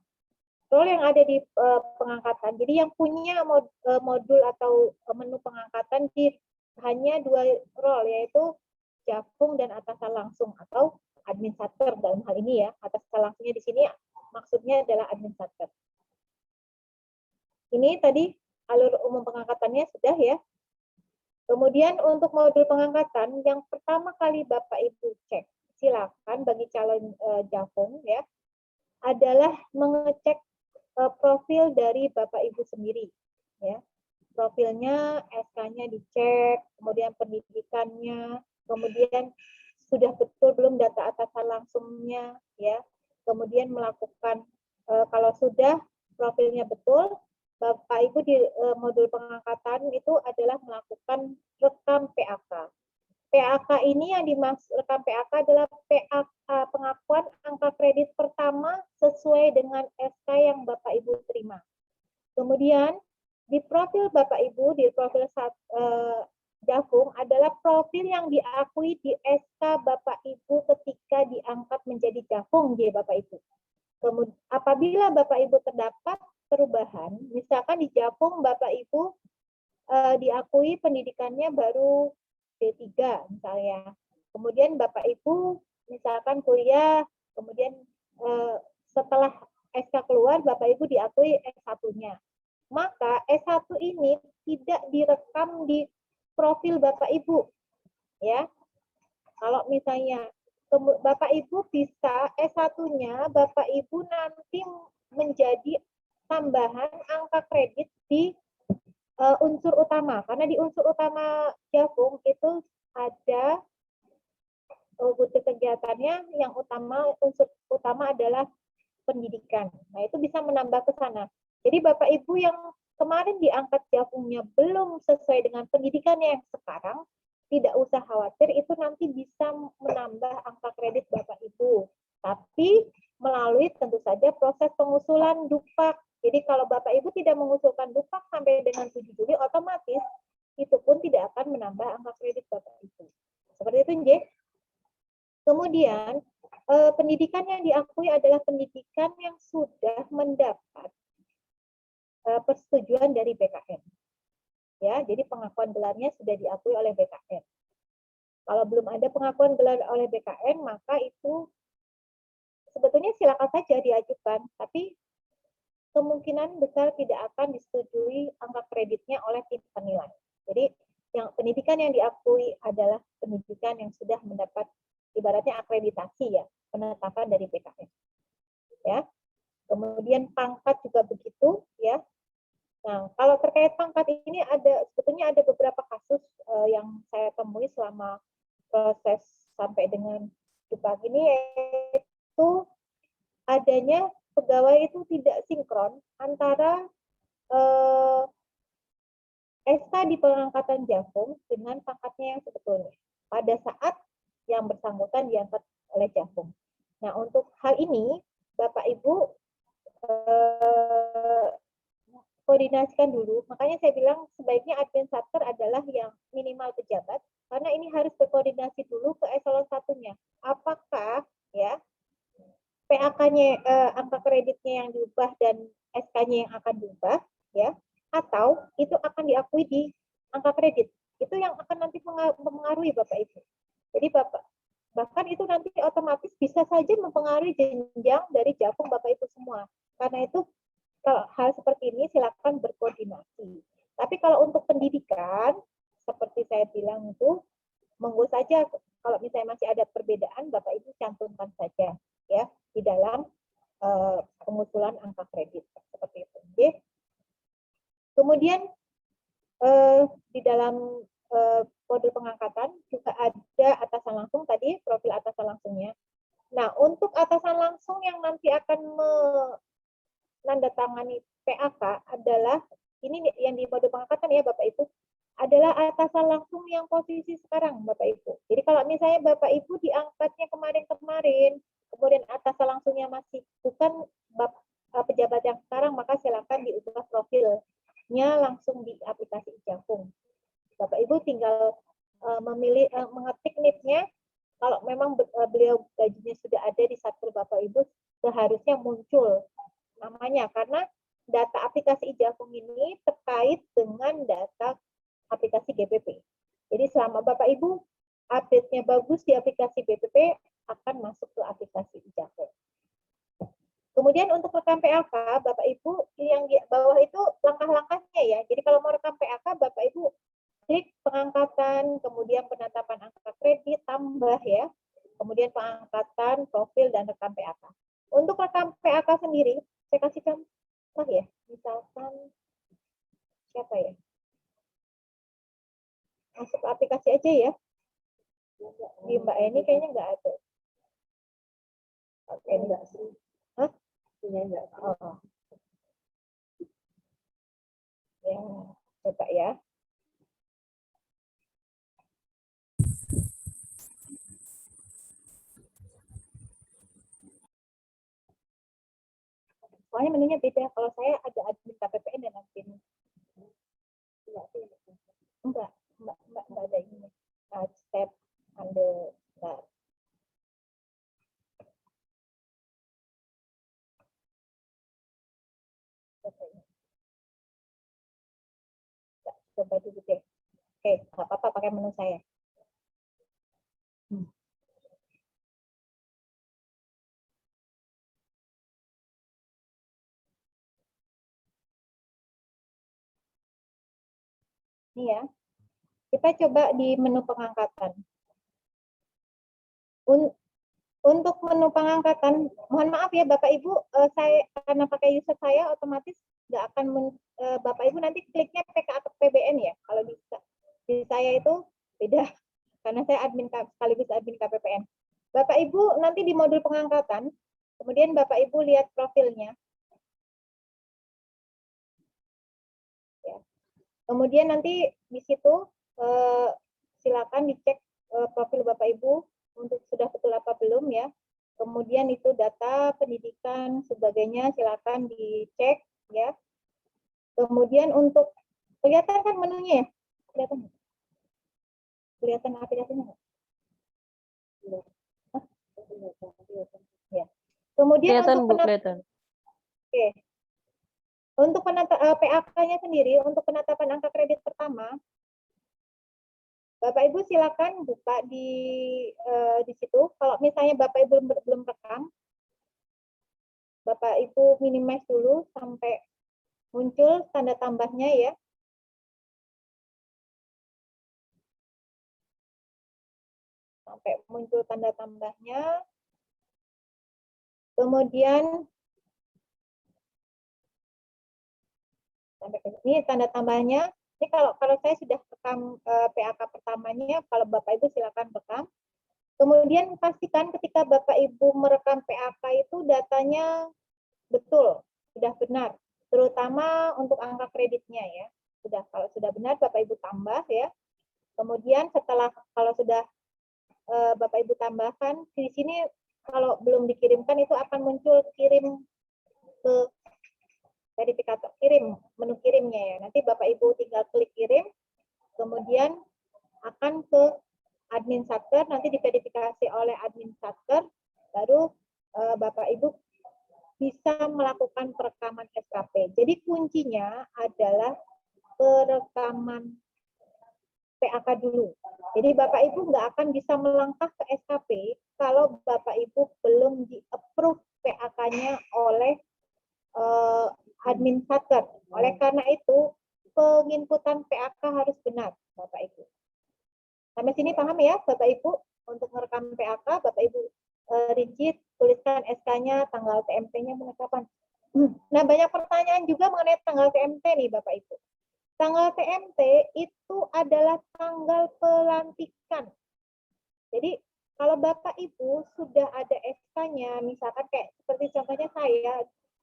role yang ada di pengangkatan. Jadi yang punya modul atau menu pengangkatan hanya 2 role, yaitu Jafung dan atasan langsung atau administrator dalam hal ini ya. Atasan langsungnya di sini maksudnya adalah administrator. Ini tadi alur umum pengangkatannya sudah ya. Kemudian untuk modul pengangkatan yang pertama kali Bapak Ibu cek, silakan bagi calon Jafung ya, adalah mengecek profil dari Bapak Ibu sendiri ya. Profilnya, SK-nya dicek, kemudian pendidikannya, kemudian sudah betul belum data atasan langsungnya ya. Kemudian melakukan kalau sudah profilnya betul, Bapak Ibu di modul pengangkatan itu adalah melakukan rekam PAK. PAK ini yang dimaksud rekam PAK adalah PAK pengakuan angka kredit pertama sesuai dengan SK yang Bapak Ibu terima. Kemudian di profil Bapak Ibu, di profil Jafung adalah profil yang diakui di SK Bapak Ibu ketika diangkat menjadi Jafung di Bapak Ibu. Kemudian apabila Bapak Ibu terdapat perubahan, misalkan di Jafung Bapak Ibu diakui pendidikannya baru D3 misalnya. Kemudian Bapak Ibu misalkan kuliah, kemudian setelah SK keluar Bapak Ibu diakui S1-nya. Maka S1 ini tidak direkam di profil Bapak Ibu. Ya. Kalau misalnya Bapak Ibu bisa S1-nya Bapak Ibu nanti menjadi tambahan angka kredit di unsur utama, karena di unsur utama Jafung itu ada butir kegiatannya yang unsur utama adalah pendidikan. Nah, itu bisa menambah ke sana. Jadi Bapak Ibu yang kemarin diangkat Jafungnya belum sesuai dengan pendidikannya yang sekarang, tidak usah khawatir, itu nanti bisa menambah angka kredit Bapak Ibu. Tapi melalui tentu saja proses pengusulan DUPAK. Jadi kalau Bapak Ibu tidak mengusulkan DUPAK sampai dengan 7 Juli, otomatis itu pun tidak akan menambah angka kredit Bapak Ibu. Seperti itu, Nj. Kemudian, pendidikan yang diakui adalah pendidikan yang sudah mendapat persetujuan dari BKN. Ya, jadi pengakuan gelarnya sudah diakui oleh BKN. Kalau belum ada pengakuan gelar oleh BKN, maka itu sebetulnya silakan saja diajukan, tapi kemungkinan besar tidak akan disetujui angka kreditnya oleh tim penilai. Jadi yang pendidikan yang diakui adalah pendidikan yang sudah mendapat ibaratnya akreditasi ya, penetapan dari BKN. Ya. Kemudian pangkat juga begitu ya. Nah, kalau terkait pangkat ini sebetulnya ada beberapa kasus yang saya temui selama proses sampai dengan DUPAK ini, yaitu adanya pegawai itu tidak sinkron antara SK di pengangkatan Jafung dengan pangkatnya yang sebetulnya pada saat yang bersangkutan diangkat oleh Jafung. Nah, untuk hal ini Bapak Ibu koordinasikan dulu. Makanya saya bilang sebaiknya administrator adalah yang minimal pejabat, karena ini harus berkoordinasi dulu ke eselon 1-nya. Apakah ya PAK-nya angka kreditnya yang diubah dan SK-nya yang akan diubah ya, atau itu akan diakui di angka kredit. Itu yang akan nanti mempengaruhi Bapak Ibu. Jadi bahkan itu nanti otomatis bisa saja mempengaruhi jenjang dari Jafung Bapak Ibu semua. Karena itu kalau hal seperti ini silakan berkoordinasi. Tapi kalau untuk pendidikan, seperti saya bilang itu, monggo saja kalau misalnya masih ada perbedaan, Bapak Ibu cantumkan saja ya di dalam pengusulan angka kredit seperti itu. Okay. Kemudian di dalam kode pengangkatan juga ada atasan langsung tadi, profil atasan langsungnya. Nah, untuk atasan langsung yang nanti akan menandatangani PAK adalah ini yang di kode pengangkatan ya Bapak Ibu, adalah atasan langsung yang posisi sekarang Bapak Ibu. Jadi kalau misalnya Bapak Ibu diangkatnya kemarin-kemarin, kemudian atasan langsungnya masih bukan pejabat yang sekarang, maka silakan diubah profilnya langsung di aplikasi Jafung. Bapak Ibu tinggal memilih mengetik NIP-nya. Kalau memang beliau gajinya sudah ada di Satker Bapak Ibu, seharusnya muncul nama hanya karena data aplikasi Ijafung ini terkait dengan data aplikasi GPP. Jadi selama Bapak Ibu update-nya bagus di aplikasi BPP, akan masuk ke aplikasi Ijafung. Kemudian untuk rekam PAK, Bapak Ibu yang di bawah itu langkah-langkahnya ya. Jadi kalau mau rekam PAK, Bapak Ibu klik pengangkatan, kemudian penetapan angka kredit, tambah ya. Kemudian pengangkatan, profil, dan rekam PAK. Untuk rekam PAK sendiri, saya kasih contoh ya. Misalkan, siapa ya? Masuk ke aplikasi aja ya. Di Mbak Eni kayaknya nggak ada. Oke, enggak sih. Hah? Enggak. Oh. Ya, coba ya. Soalnya menunya beda. Kalau saya ada admin KPPN dan admin. Enggak ada ini. Step under start. Coba dulu deh. Oke, nggak apa-apa pakai menu saya. Ini ya. Kita coba di menu pengangkatan. Untuk menu pengangkatan, mohon maaf ya Bapak Ibu, saya karena pakai user saya otomatis nggak akan Bapak Ibu nanti kliknya PKPBN ya. Kalau di saya itu beda karena saya admin sekaligus admin KPPN. Bapak Ibu nanti di modul pengangkatan, kemudian Bapak Ibu lihat profilnya. Ya. Kemudian nanti di situ silakan dicek profil Bapak Ibu untuk sudah betul apa belum ya. Kemudian itu data pendidikan sebagainya silakan dicek ya. Kemudian untuk kelihatan kan menunya ya? Kelihatan aplikasinya nggak? Ya. Kemudian Kelihatan, untuk Bu, kelihatan. Oke. Untuk PAK-nya sendiri, untuk penetapan angka kredit pertama, Bapak Ibu silakan buka di situ. Kalau misalnya Bapak Ibu belum rekam, Bapak Ibu minimize dulu sampai muncul tanda tambahnya ya. Sampai muncul tanda tambahnya. Kemudian sampai ke sini tanda tambahnya. Ini kalau saya sudah rekam PAK pertamanya, kalau Bapak Ibu silakan rekam. Kemudian pastikan ketika Bapak Ibu merekam PAK itu datanya betul, sudah benar. Terutama untuk angka kreditnya ya. Kalau sudah benar Bapak Ibu tambah ya. Kemudian kalau sudah Bapak Ibu tambahkan, di sini kalau belum dikirimkan itu akan muncul kirim ke verifikator, menu kirimnya ya. Nanti Bapak Ibu tinggal klik kirim, kemudian akan ke admin satker, nanti diverifikasi oleh admin satker, baru Bapak Ibu bisa melakukan perekaman SKP. Jadi kuncinya adalah perekaman PAK dulu. Jadi Bapak Ibu nggak akan bisa melangkah ke SKP kalau Bapak Ibu belum di-approve PAK-nya oleh admin satker. Oleh karena itu, penginputan PAK harus benar, Bapak Ibu. Sampai sini paham ya, Bapak Ibu? Untuk merekam PAK, Bapak Ibu rinci, tuliskan SK-nya, tanggal TMT-nya kapan. Nah, banyak pertanyaan juga mengenai tanggal TMT nih, Bapak Ibu. Tanggal TMT itu adalah tanggal pelantikan. Jadi, kalau Bapak Ibu sudah ada SK-nya, misalkan kayak seperti contohnya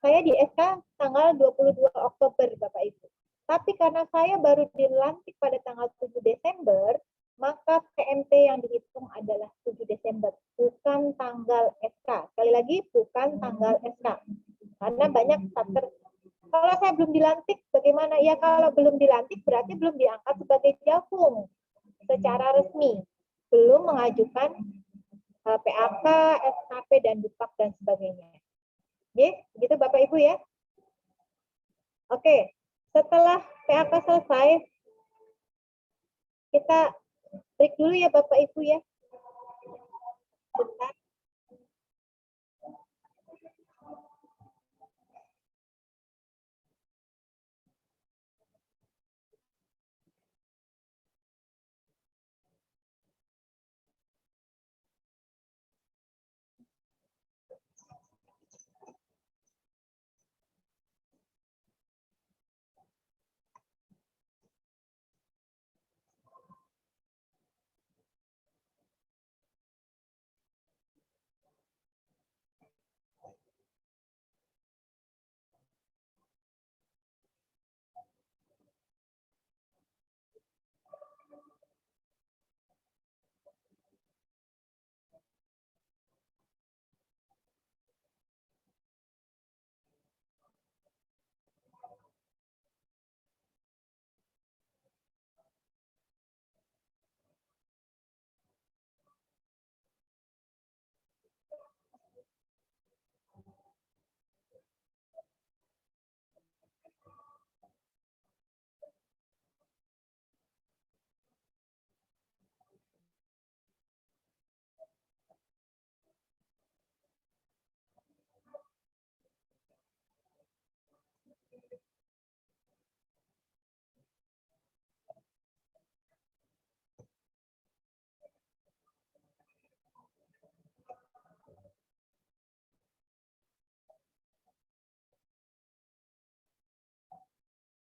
saya di SK tanggal 22 Oktober, Bapak Ibu. Tapi karena saya baru dilantik pada tanggal 7 Desember, maka TMT yang dihitung adalah 7 Desember, bukan tanggal SK. Sekali lagi, bukan tanggal SK. Karena banyak satker. Kalau saya belum dilantik, bagaimana? Ya kalau belum dilantik berarti belum diangkat sebagai Ijafung secara resmi. Belum mengajukan PAK, SKP, dan Dupak, dan sebagainya. Oke, begitu Bapak Ibu ya. Oke, setelah PAK selesai, kita break dulu ya Bapak Ibu ya. Bentar.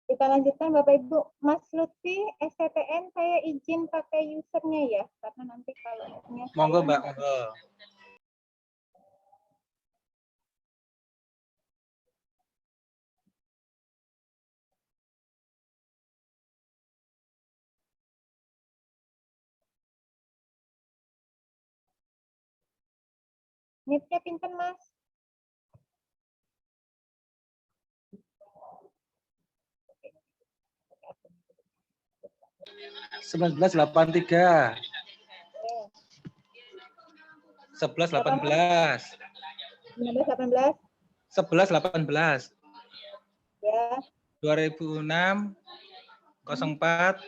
Kita lanjutkan Bapak Ibu. Mas Lutfi, STTN saya izin pakai usernya ya, karena nanti kalau punya Monggo saya- Mbak, monggo. Netnya pinter Mas. Sembilan belas 83. 11 18. 1918 11 18. ya. 2006 04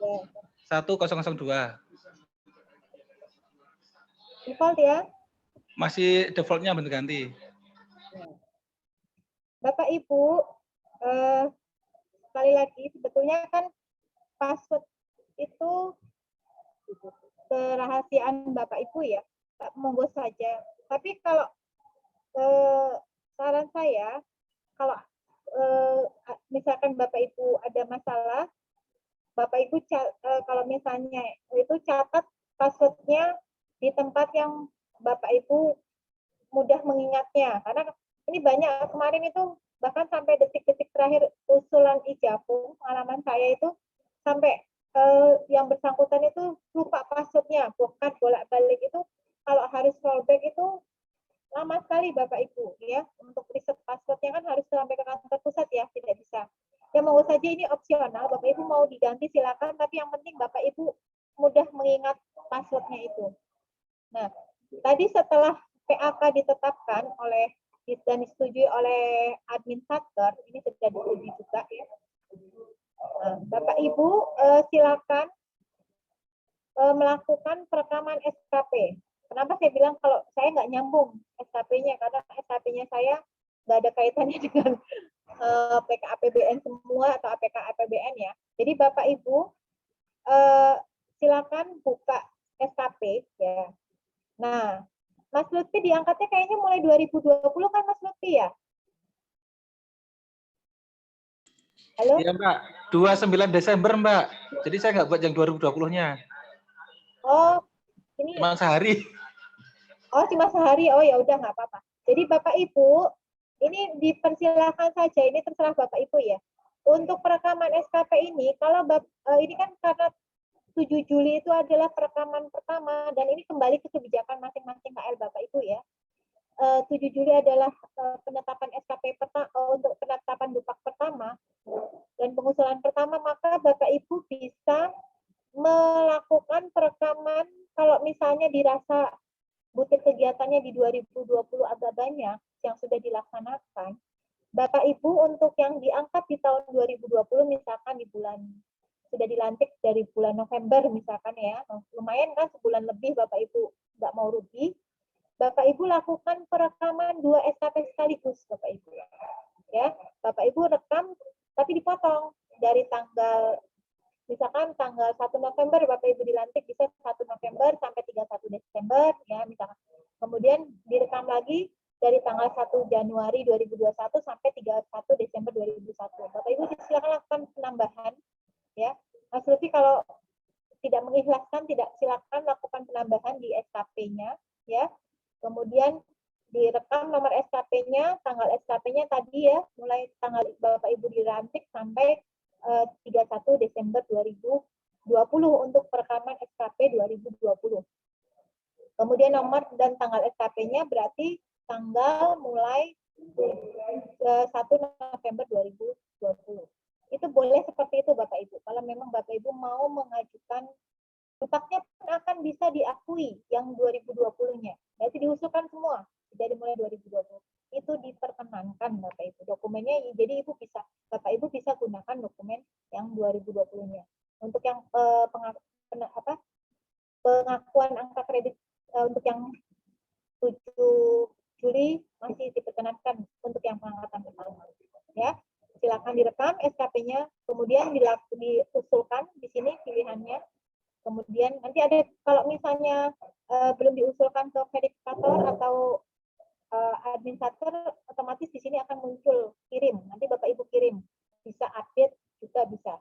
Ya. 1002. Default ya. Masih defaultnya bentuk ganti. Bapak Ibu, sekali lagi sebetulnya kan password itu kerahasiaan Bapak Ibu ya, monggo saja. Tapi kalau saran saya, kalau misalkan Bapak Ibu ada masalah, Bapak Ibu kalau misalnya itu catat passwordnya di tempat yang Bapak Ibu mudah mengingatnya. Karena ini banyak kemarin itu bahkan sampai detik-detik terakhir usulan ijabung, pengalaman saya itu sampai yang bersangkutan itu lupa passwordnya, bukan bolak-balik itu kalau harus rollback itu lama sekali Bapak Ibu ya. Untuk riset passwordnya kan harus sampai ke kantor pusat ya, tidak bisa. Ya mau saja ini opsional, Bapak Ibu mau diganti silakan, tapi yang penting Bapak Ibu mudah mengingat passwordnya itu. Nah, tadi setelah PAK ditetapkan oleh dan disetujui oleh admin Satker, ini sudah diuji juga ya. Nah, Bapak Ibu silakan melakukan perekaman SKP. Kenapa saya bilang kalau saya nggak nyambung SKP-nya, karena SKP-nya saya nggak ada kaitannya dengan PKAPBN semua atau APK APBN ya. Jadi Bapak Ibu silakan buka SKP ya. Nah, Mas Lutfi diangkatnya kayaknya mulai 2020 kan Mas Lutfi ya? Halo? Iya Mbak, 29 Desember Mbak. Jadi saya nggak buat yang 2020-nya. Oh, ini Cuma sehari. oh cuma sehari. Oh ya udah nggak apa-apa. Jadi Bapak Ibu, ini dipersilakan saja, ini terserah Bapak Ibu ya. Untuk perekaman SKP ini, kalau ini kan karena 7 Juli itu adalah perekaman pertama, dan ini kembali ke kebijakan masing-masing KL Bapak Ibu ya. 7 Juli adalah penetapan SKP untuk penetapan bupak pertama dan pengusulan pertama, maka Bapak Ibu bisa melakukan perekaman kalau misalnya dirasa butir kegiatannya di 2020 agak banyak yang sudah dilaksanakan, Bapak Ibu untuk yang diangkat di tahun 2020 misalkan di bulan sudah dilantik dari bulan November misalkan ya, lumayan kan sebulan lebih Bapak Ibu nggak mau rugi, Bapak Ibu lakukan perekaman 2 SKP sekaligus Bapak Ibu. Ya, Bapak Ibu rekam tapi dipotong dari tanggal misalkan tanggal 1 November Bapak Ibu dilantik bisa 1 November sampai 31 Desember ya misalkan. Kemudian direkam lagi dari tanggal 1 Januari 2021 sampai 31 Desember 2021. Bapak Ibu silakan lakukan penambahan ya. Mas Lutfi kalau tidak mengikhlaskan tidak silakan lakukan penambahan di SKP-nya ya. Kemudian direkam nomor SKP-nya, tanggal SKP-nya tadi ya, mulai tanggal Bapak Ibu dilantik sampai 31 Desember 2020 untuk perekaman SKP 2020. Kemudian nomor dan tanggal SKP-nya berarti tanggal mulai 1 November 2020. Itu boleh seperti itu Bapak Ibu. Kalau memang Bapak Ibu mau mengajukan upahnya pun akan bisa diakui yang 2020-nya. Berarti diusulkan semua dari mulai 2020. Itu diperkenankan Bapak Ibu. Dokumennya jadi Ibu bisa Bapak Ibu bisa gunakan dokumen yang 2020-nya. Untuk yang pengakuan angka kredit untuk yang 7 Juli masih diperkenankan untuk yang pengangkatan pertama. Ya, silakan direkam SKP-nya, kemudian diusulkan di sini pilihannya. Kemudian nanti ada kalau misalnya belum diusulkan ke verifikator atau administrator, otomatis di sini akan muncul kirim. Nanti Bapak Ibu kirim, bisa update juga bisa.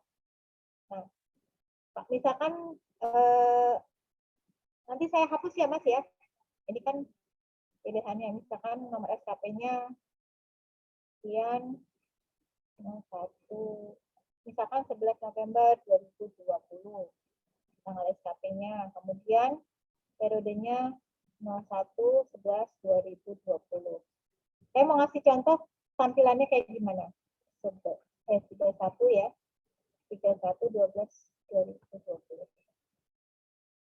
Nah, misalkan nanti saya hapus ya Mas ya. Ini kan pilihannya, misalkan nomor SKP-nya sekian, 1, misalkan 11 November 2020. Tanggal SKP-nya, kemudian periodenya 01/11/2020. Saya mau ngasih contoh tampilannya kayak gimana. 31 ya, 31/12/2020.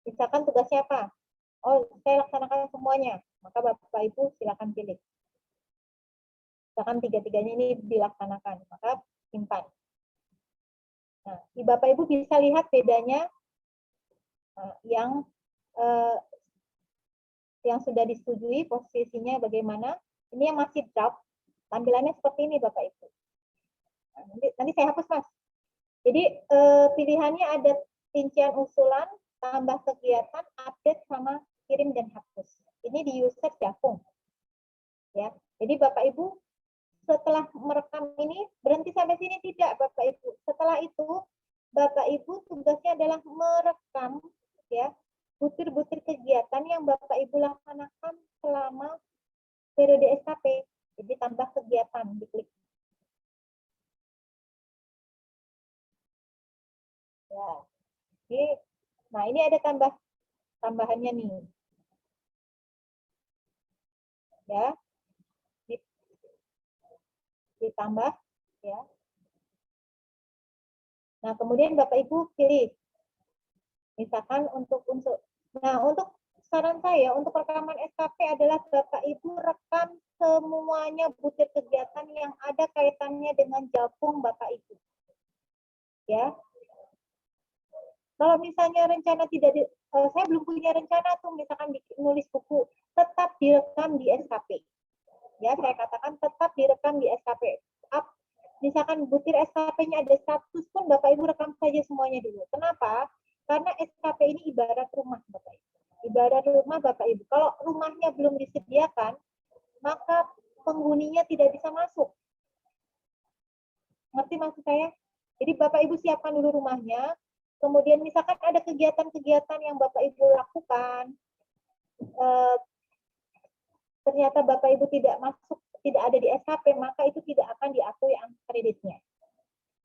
Misalkan tugasnya apa? Oh, saya laksanakan semuanya. Maka Bapak Ibu silakan pilih. Misalkan tiga-tiganya ini dilaksanakan, maka simpan. Nah, Bapak Ibu bisa lihat bedanya yang sudah disetujui posisinya bagaimana. Ini yang masih draft, tampilannya seperti ini Bapak Ibu. Nah, nanti saya hapus Mas. Jadi pilihannya ada rincian usulan, tambah kegiatan, update sama kirim dan hapus. Ini di user Jafung. Ya. Jadi Bapak Ibu setelah merekam ini berhenti sampai sini tidak Bapak Ibu. Setelah itu Bapak Ibu tugasnya adalah merekam ya butir-butir kegiatan yang Bapak Ibu laksanakan selama periode SKP. Jadi tambah kegiatan, diklik. Ya. Jadi, nah ini ada tambahannya nih. Ya. Ditambah ya. Nah, kemudian Bapak Ibu pilih. Misalkan untuk saran saya untuk rekaman SKP adalah Bapak Ibu rekam semuanya butir kegiatan yang ada kaitannya dengan Jafung Bapak Ibu. Ya. Kalau misalnya rencana saya belum punya rencana tuh misalkan nulis buku, tetap direkam di SKP. Ya, saya katakan tetap direkam di SKP. Misalkan butir SKP-nya ada 100 pun Bapak Ibu rekam saja semuanya dulu. Kenapa? Karena SKP ini ibarat rumah Bapak Ibu. Ibarat rumah Bapak Ibu. Kalau rumahnya belum disediakan, maka penghuninya tidak bisa masuk. Ngerti maksud saya? Jadi Bapak Ibu siapkan dulu rumahnya, kemudian misalkan ada kegiatan-kegiatan yang Bapak Ibu lakukan, ternyata Bapak Ibu tidak ada di SKP, maka itu tidak akan diakui angka kreditnya.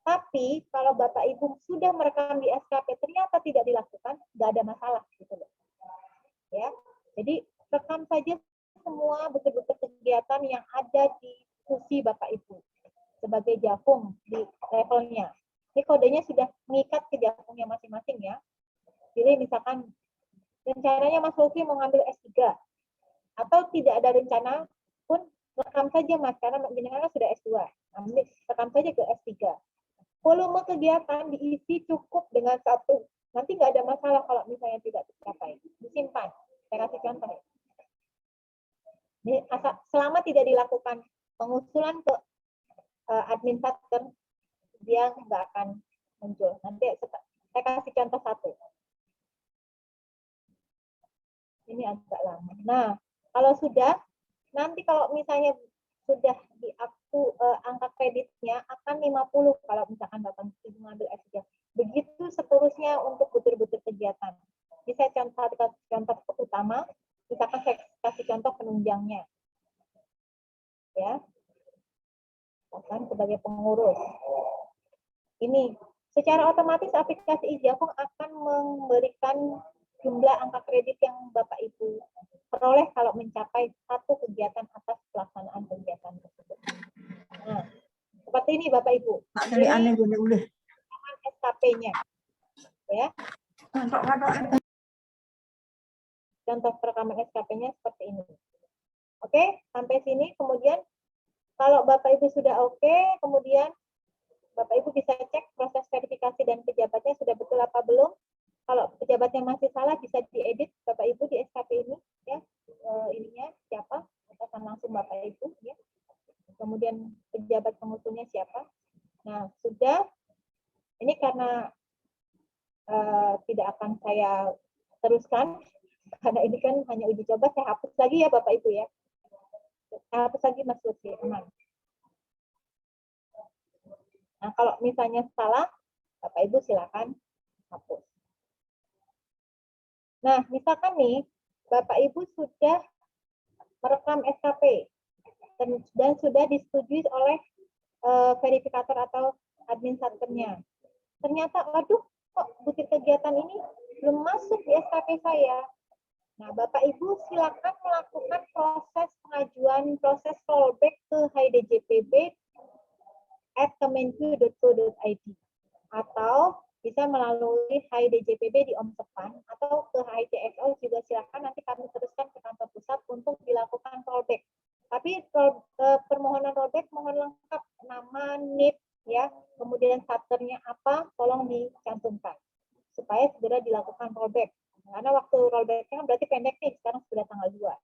Tapi kalau Bapak Ibu sudah merekam di SKP ternyata tidak dilakukan, nggak ada masalah gitu loh. Ya, jadi rekam saja semua betul-betul kegiatan yang ada di kursi Bapak Ibu sebagai Jafung di levelnya. Ini kodenya sudah mengikat ke Jafungnya masing-masing ya. Pilih misalkan rencananya Mas Lutfi mau ngambil S3 atau tidak ada rencana pun rekam saja Mas, karena jenengan sudah S2. Ambil, rekam saja ke S3. Volume kegiatan diisi cukup dengan satu. Nanti nggak ada masalah kalau misalnya tidak tercapai. Disimpan. Saya kasih contoh ya. Selama tidak dilakukan pengusulan ke admin satker, dia nggak akan muncul. Nanti saya kasih contoh satu. Ini agak lama. Nah, kalau sudah, nanti kalau misalnya sudah angka kreditnya akan 50 kalau misalkan Bapak mengambil S3. Begitu seterusnya untuk butir-butir kegiatan. Jadi saya contoh utama, misalkan saya kasih contoh penunjangnya. Ya. Akan sebagai pengurus. Ini secara otomatis aplikasi Ijafung akan memberikan jumlah angka kredit yang Bapak Ibu peroleh kalau mencapai satu kegiatan atas pelaksanaan kegiatan tersebut. Nah, seperti ini Bapak Ibu. Ini SKP-nya. Ya. Contoh perekaman SKP-nya seperti ini. Oke, sampai sini. Kemudian kalau Bapak Ibu sudah oke, kemudian Bapak Ibu bisa cek proses verifikasi dan pejabatnya sudah betul apa belum. Kalau pejabatnya masih salah, bisa diedit Bapak Ibu di SKP ini, ya. Ininya siapa? Katakan langsung Bapak Ibu, ya. Kemudian pejabat pengusulnya siapa? Nah, sudah. Ini karena tidak akan saya teruskan, karena ini kan hanya uji coba. Saya hapus lagi ya Bapak Ibu ya. Saya hapus lagi Mas Lutfi, aman. Nah, kalau misalnya salah, Bapak Ibu silakan hapus. Nah, misalkan nih, Bapak Ibu sudah merekam SKP dan sudah disetujui oleh verifikator atau admin satkernya. Ternyata, aduh, kok butir kegiatan ini belum masuk di SKP saya. Nah, Bapak Ibu silakan melakukan proses pengajuan, proses rollback ke hidjpb@kemenq.go.id atau bisa melalui HIDJPB di Omsepan atau ke HICSO juga silakan, nanti kami teruskan ke kantor pusat untuk dilakukan rollback. Tapi permohonan rollback mohon lengkap nama, NIP, ya, kemudian satkernya apa, tolong dicantumkan supaya segera dilakukan rollback. Karena waktu rollback-nya berarti pendek nih, sekarang sudah tanggal 2.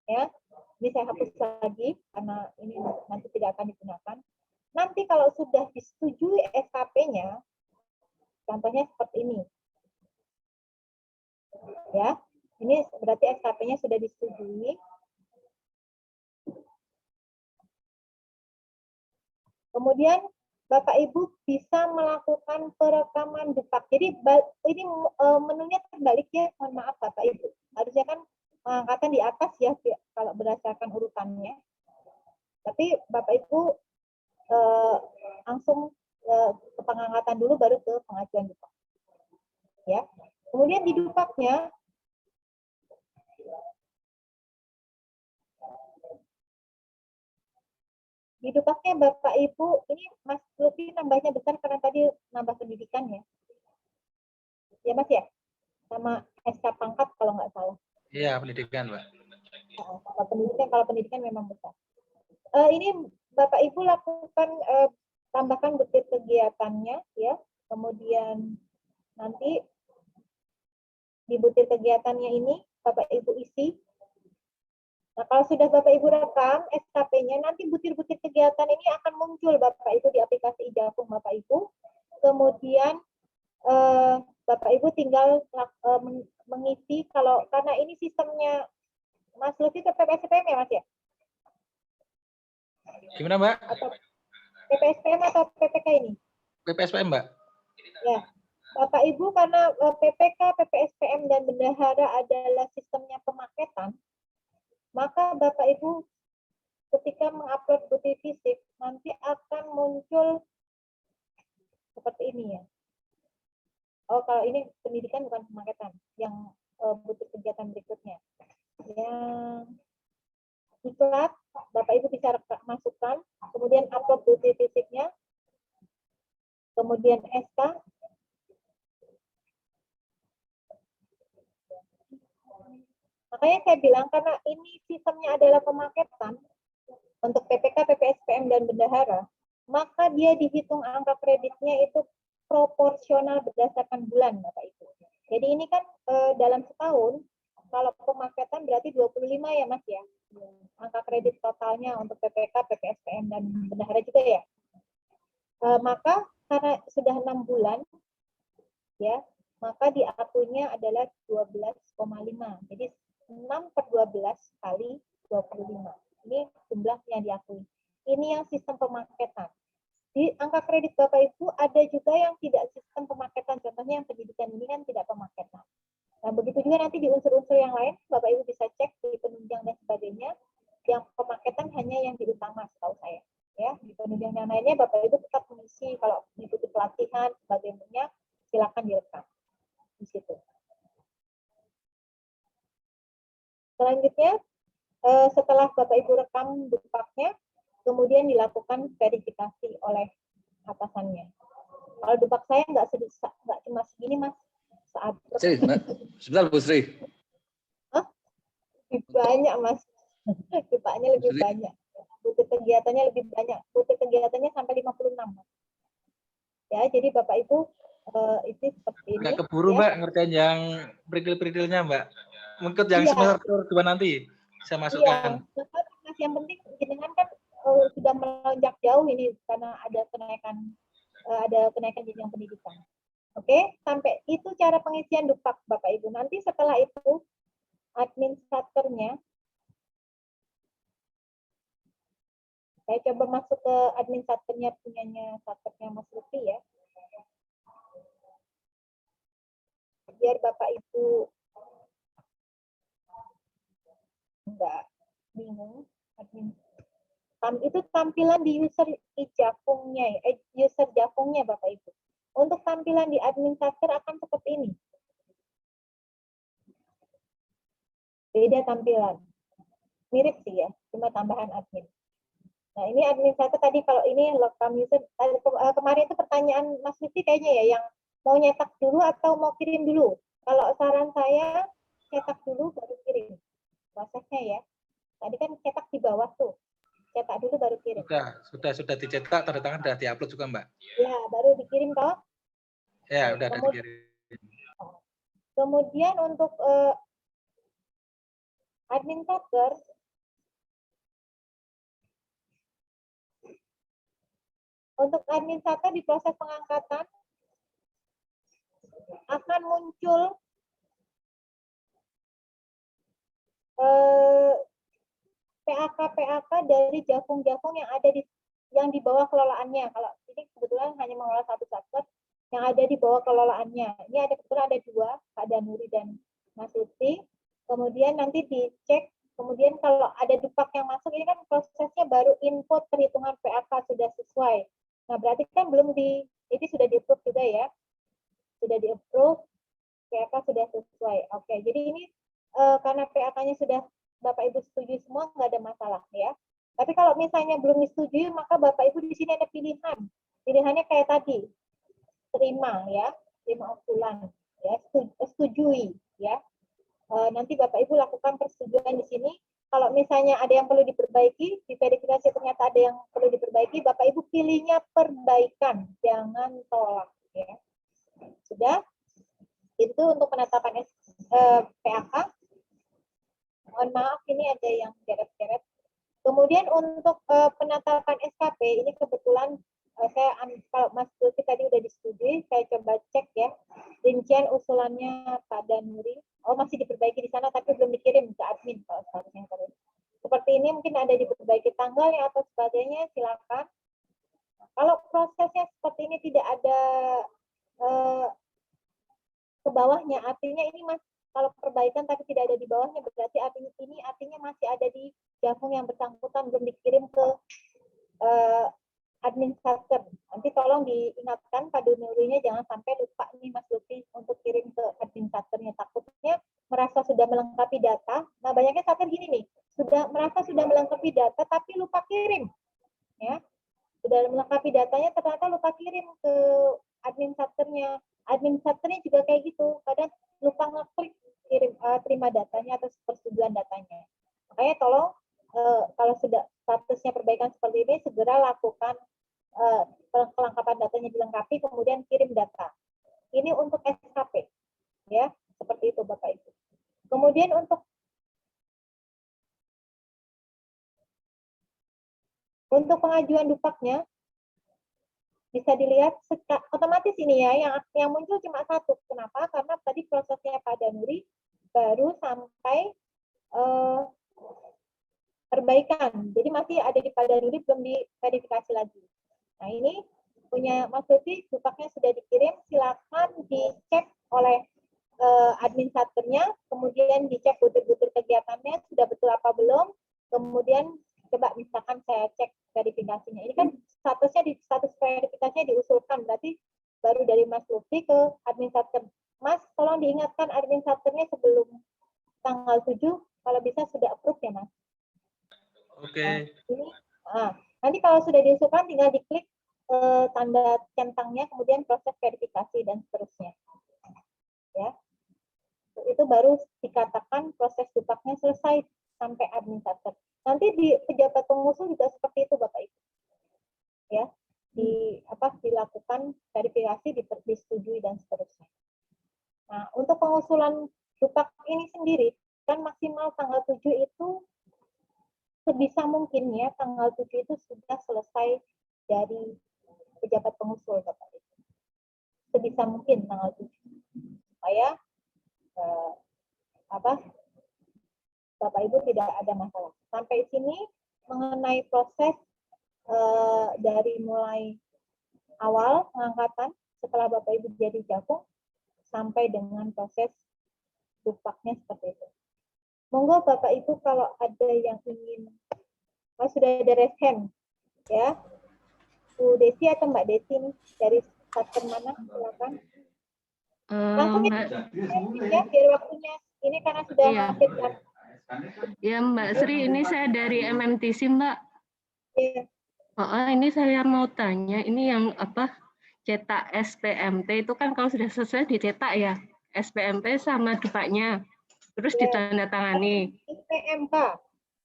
Ya, ini saya hapus lagi karena ini nanti tidak akan digunakan. Nanti kalau sudah disetujui SKP-nya, contohnya seperti ini. Ya, ini berarti SKP-nya sudah disetujui. Kemudian Bapak Ibu bisa melakukan perekaman depak. Jadi ini menunya terbalik ya, mohon maaf Bapak Ibu. Harusnya kan pengangkatan di atas ya kalau berdasarkan urutannya. Tapi Bapak Ibu langsung ke pengangkatan dulu baru ke pengajuan depak. Ya. Kemudian di dupaknya Bapak Ibu, ini Mas Lutfi nambahnya besar karena tadi nambah pendidikan ya. Ya Mas ya? Sama SK pangkat kalau nggak salah. Iya, pendidikan, Mbak. Kalau pendidikan memang besar. Ini Bapak Ibu lakukan tambahkan butir kegiatannya ya. Kemudian nanti di butir kegiatannya ini Bapak Ibu isi. Nah, kalau sudah Bapak Ibu rekam SKP-nya, nanti butir-butir kegiatan ini akan muncul Bapak Ibu di aplikasi Ijafung Bapak Ibu. Kemudian Bapak Ibu tinggal mengisi, karena ini sistemnya Mas Lutfi ke PPSPM ya Mas ya? Gimana, Mbak? Atau PPSPM atau PPK ini? PPSPM, Mbak. Ya, Bapak Ibu karena PPK, PPSPM dan bendahara adalah sistemnya pemaketan, maka Bapak Ibu ketika mengupload butir fisik nanti akan muncul seperti ini ya. Oh, kalau ini pendidikan bukan pemaketan, yang butir kegiatan berikutnya. Yang iklat, Bapak Ibu bisa masukkan, kemudian upload butir fisiknya, kemudian SK, makanya saya bilang karena ini sistemnya adalah pemaketan, untuk PPK, PPSPM, dan bendahara, maka dia dihitung angka kreditnya itu proporsional berdasarkan bulan, Bapak Ibu. Jadi ini kan dalam setahun, kalau pemaketan berarti 25 ya Mas ya, angka kredit totalnya untuk PPK, PPSPM, dan bendahara juga ya. Maka karena sudah 6 bulan, ya, maka diakuinya adalah 12,5. Jadi 6/12 kali 25. Ini jumlah yang diakui. Ini yang sistem pemaketan. Di angka kredit Bapak Ibu ada juga yang tidak sistem pemaketan. Contohnya yang pendidikan ini kan tidak pemaketan. Nah, begitu juga nanti di unsur-unsur yang lain, Bapak Ibu bisa cek di penunjang dan sebagainya. Yang pemaketan hanya yang di utama, setahu saya. Ya, di penunjang yang lainnya Bapak Ibu tetap mengisi, kalau mengikuti pelatihan, sebagainya, silakan direkam di situ. Selanjutnya, setelah Bapak Ibu rekam dupaknya, kemudian dilakukan verifikasi oleh atasannya. Kalau dupak saya nggak cuma segini Mas, saat Sri, sebentar Bu Sri. lebih banyak Mas, dupaknya lebih Sri. banyak, butuh kegiatannya lebih banyak, butuh kegiatannya sampai 56 Mas. Ya, jadi Bapak Ibu itu seperti ini. Nggak keburu ya. Mbak ngerjain yang perikil-perikilnya Mbak. Mungkin yang Iya. semester 2 nanti saya masukkan. Iya, yang penting jenengan kan sudah melonjak jauh ini karena ada kenaikan jenjang pendidikan. Oke, sampai itu cara pengisian dupak Bapak Ibu. Nanti setelah itu administratornya, saya coba masuk ke administratornya punyanya Mas Lutfi ya. Biar Bapak Ibu enggak bingung. Itu tampilan di user Jakungnya, user Jakungnya Bapak Ibu. Untuk tampilan di administrator akan seperti ini. Beda tampilan. Mirip sih ya, cuma tambahan admin. Nah, ini administrator tadi, kalau ini lokam user, kemarin itu pertanyaan Mas Lutfi kayaknya ya, yang mau nyetak dulu atau mau kirim dulu. Kalau saran saya, cetak dulu baru kirim. Prosesnya ya. Tadi kan cetak di bawah tuh. Cetak dulu baru kirim. Sudah dicetak, tanda tangan sudah diupload juga Mbak. Ya, baru dikirim toh. Ya, udah ada dikirim. Kemudian untuk administrator, di proses pengangkatan akan muncul PAK dari jakung-jakung yang di bawah kelolaannya. Kalau ini kebetulan hanya mengelola satu satker yang ada di bawah kelolaannya. Ini kebetulan ada 2, Pak Danuri dan Mas Lutfi. Kemudian nanti dicek. Kemudian kalau ada dupak yang masuk, ini kan prosesnya baru input perhitungan PAK sudah sesuai. Nah, berarti kan ini sudah di-approve juga ya. Sudah di-approve, PAK sudah sesuai. Oke, jadi ini karena PAK-nya sudah Bapak Ibu setuju semua, nggak ada masalah ya. Tapi kalau misalnya belum disetujui, maka Bapak Ibu di sini ada pilihan. Pilihannya kayak tadi, terima ya, terima usulan, ya, setujui ya. Nanti Bapak Ibu lakukan persetujuan di sini. Kalau misalnya ada yang perlu diperbaiki, diverifikasi ternyata ada yang perlu diperbaiki, Bapak Ibu pilihnya perbaikan, jangan tolak ya. Sudah? Itu untuk penetapan PAK. Mohon maaf, ini ada yang geret-geret. Kemudian untuk penetapan SKP, ini kebetulan kalau Mas Lutfi tadi udah disetujui, saya coba cek ya, rincian usulannya Pak Danuri. Oh, masih diperbaiki di sana, tapi belum dikirim ke admin kalau seharusnya terus. Seperti ini mungkin ada diperbaiki tanggalnya atau sebagainya, silakan. Kalau prosesnya seperti ini tidak ada ke bawahnya, artinya ini kalau perbaikan tapi tidak ada di bawahnya, berarti artinya masih ada di jakung yang bersangkutan, belum dikirim ke administrator. Nanti tolong diingatkan Pak Danurinya jangan sampai lupa nih Mas Lutfi untuk kirim ke administratornya, takutnya merasa sudah melengkapi data. Nah, banyaknya saat gini nih, merasa sudah melengkapi data tapi lupa kirim ya. Sudah melengkapi datanya ternyata lupa kirim ke administratornya. Administratornya juga kayak gitu, kadang lupa ngeklik terima datanya atau persetujuan datanya. Makanya tolong kalau sudah status kasusnya perbaikan seperti ini, segera lakukan kelengkapan datanya dilengkapi, kemudian kirim data. Ini untuk SKP, ya, seperti itu Bapak Ibu. Kemudian untuk pengajuan dupaknya bisa dilihat otomatis ini ya, yang muncul cuma satu. Kenapa? Karena tadi prosesnya Pak Danuri baru sampai perbaikan. Jadi masih ada di Pak Danuri, belum diverifikasi lagi. Nah ini punya Mas Lutfi, dupaknya sudah dikirim, silakan dicek oleh administratornya, kemudian dicek butir-butir kegiatannya sudah betul apa belum, kemudian coba misalkan saya cek verifikasinya. Ini kan status verifikasinya diusulkan, berarti baru dari Mas Lutfi ke administrator. Mas, tolong diingatkan administratornya sebelum tanggal 7, kalau bisa sudah approve ya Mas. Oke. Nanti kalau sudah diusulkan tinggal diklik tanda centangnya, kemudian proses verifikasi dan seterusnya. Ya. Itu baru dikatakan proses dupaknya selesai sampai administrator. Nanti di pejabat pengusul juga seperti itu Bapak Ibu. Ya. Dilakukan verifikasi, disetujui dan seterusnya. Nah, untuk pengusulan dupak ini sendiri kan maksimal tanggal 7 itu sebisa mungkin ya, tanggal 7 itu sudah selesai dari pejabat pengusul Bapak Ibu. Sebisa mungkin tanggal 7. Supaya Bapak Ibu tidak ada masalah. Sampai sini mengenai proses dari mulai awal pengangkatan setelah Bapak Ibu jadi jagung sampai dengan proses dupaknya seperti itu. Monggo Bapak Ibu kalau ada yang ingin, sudah ada raise hand ya, Bu Desi atau Mbak Desi nih, dari Satker mana, silakan. Langsung ya, biar waktunya ini karena sudah hampir jam. Ya Mbak Sri, ini saya dari MMTC Mbak. Iya. Ini saya mau tanya, ini yang cetak SPMT itu kan kalau sudah selesai dicetak ya, SPMT sama dupaknya, terus ditandatangani. SPMK.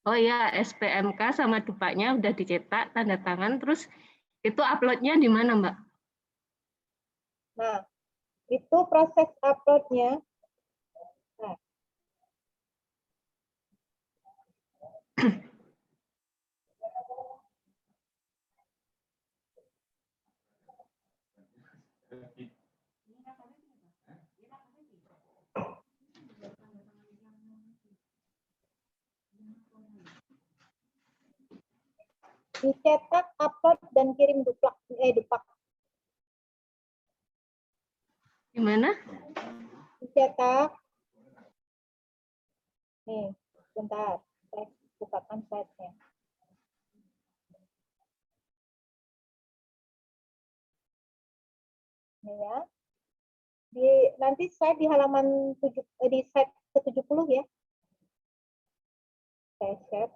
Oh ya, SPMK sama dupaknya udah dicetak, tanda tangan, terus itu uploadnya di mana Mbak? Nah, itu proses uploadnya. Nah. Dicetak, upload, dan kirim dupak. Gimana? Dicetak. Nih, bentar. Saya bukakan slide-nya. Nih ya. Nanti saya di halaman di slide ke-70 ya. Saya share.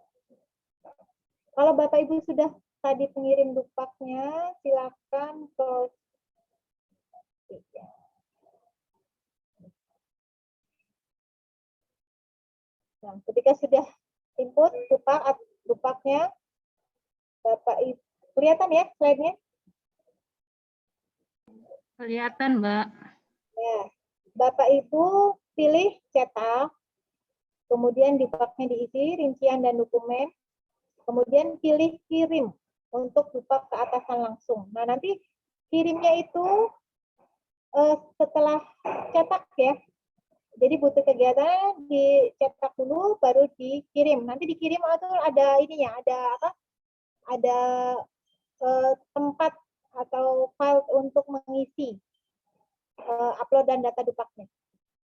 Kalau Bapak Ibu sudah tadi pengirim dupaknya, silakan proses. Nah, ketika sudah input dupaknya, Bapak Ibu kelihatan ya slide-nya? Kelihatan Mbak. Ya, Bapak Ibu pilih cetak, kemudian dupaknya diisi rincian dan dokumen. Kemudian pilih kirim untuk dupak ke atasan langsung. Nah, nanti kirimnya itu setelah cetak ya. Jadi butuh kegiatan dicetak dulu baru dikirim. Nanti dikirim itu ada ininya, ada tempat atau file untuk mengisi upload dan data dupaknya.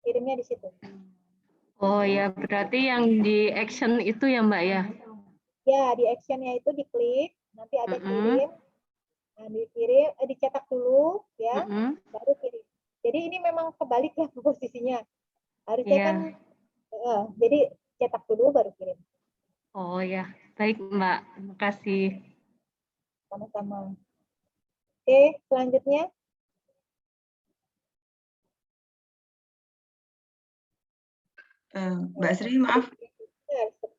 Kirimnya di situ. Oh ya, berarti yang di action itu ya Mbak ya? Ya, di action-nya itu diklik, nanti ada kirim, nah, dicetak dulu, ya, baru kirim. Jadi ini memang kebalik ya posisinya. Harusnya kan, jadi cetak dulu baru kirim. Oh ya, baik Mbak, terima kasih. Sama-sama. Oke, selanjutnya. Mbak Sri, maaf.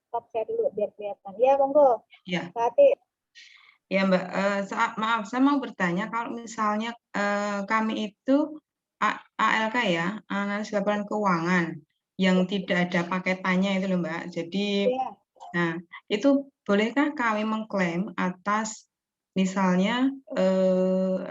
Stop share dulu biar kelihatan. Ya, monggo. Ya, Mbak Ati. ya Mbak. Maaf, saya mau bertanya kalau misalnya kami itu ALK ya, analis laporan keuangan yang tidak ada paketannya itu loh Mbak. Jadi, Ya. nah itu bolehkah kami mengklaim atas misalnya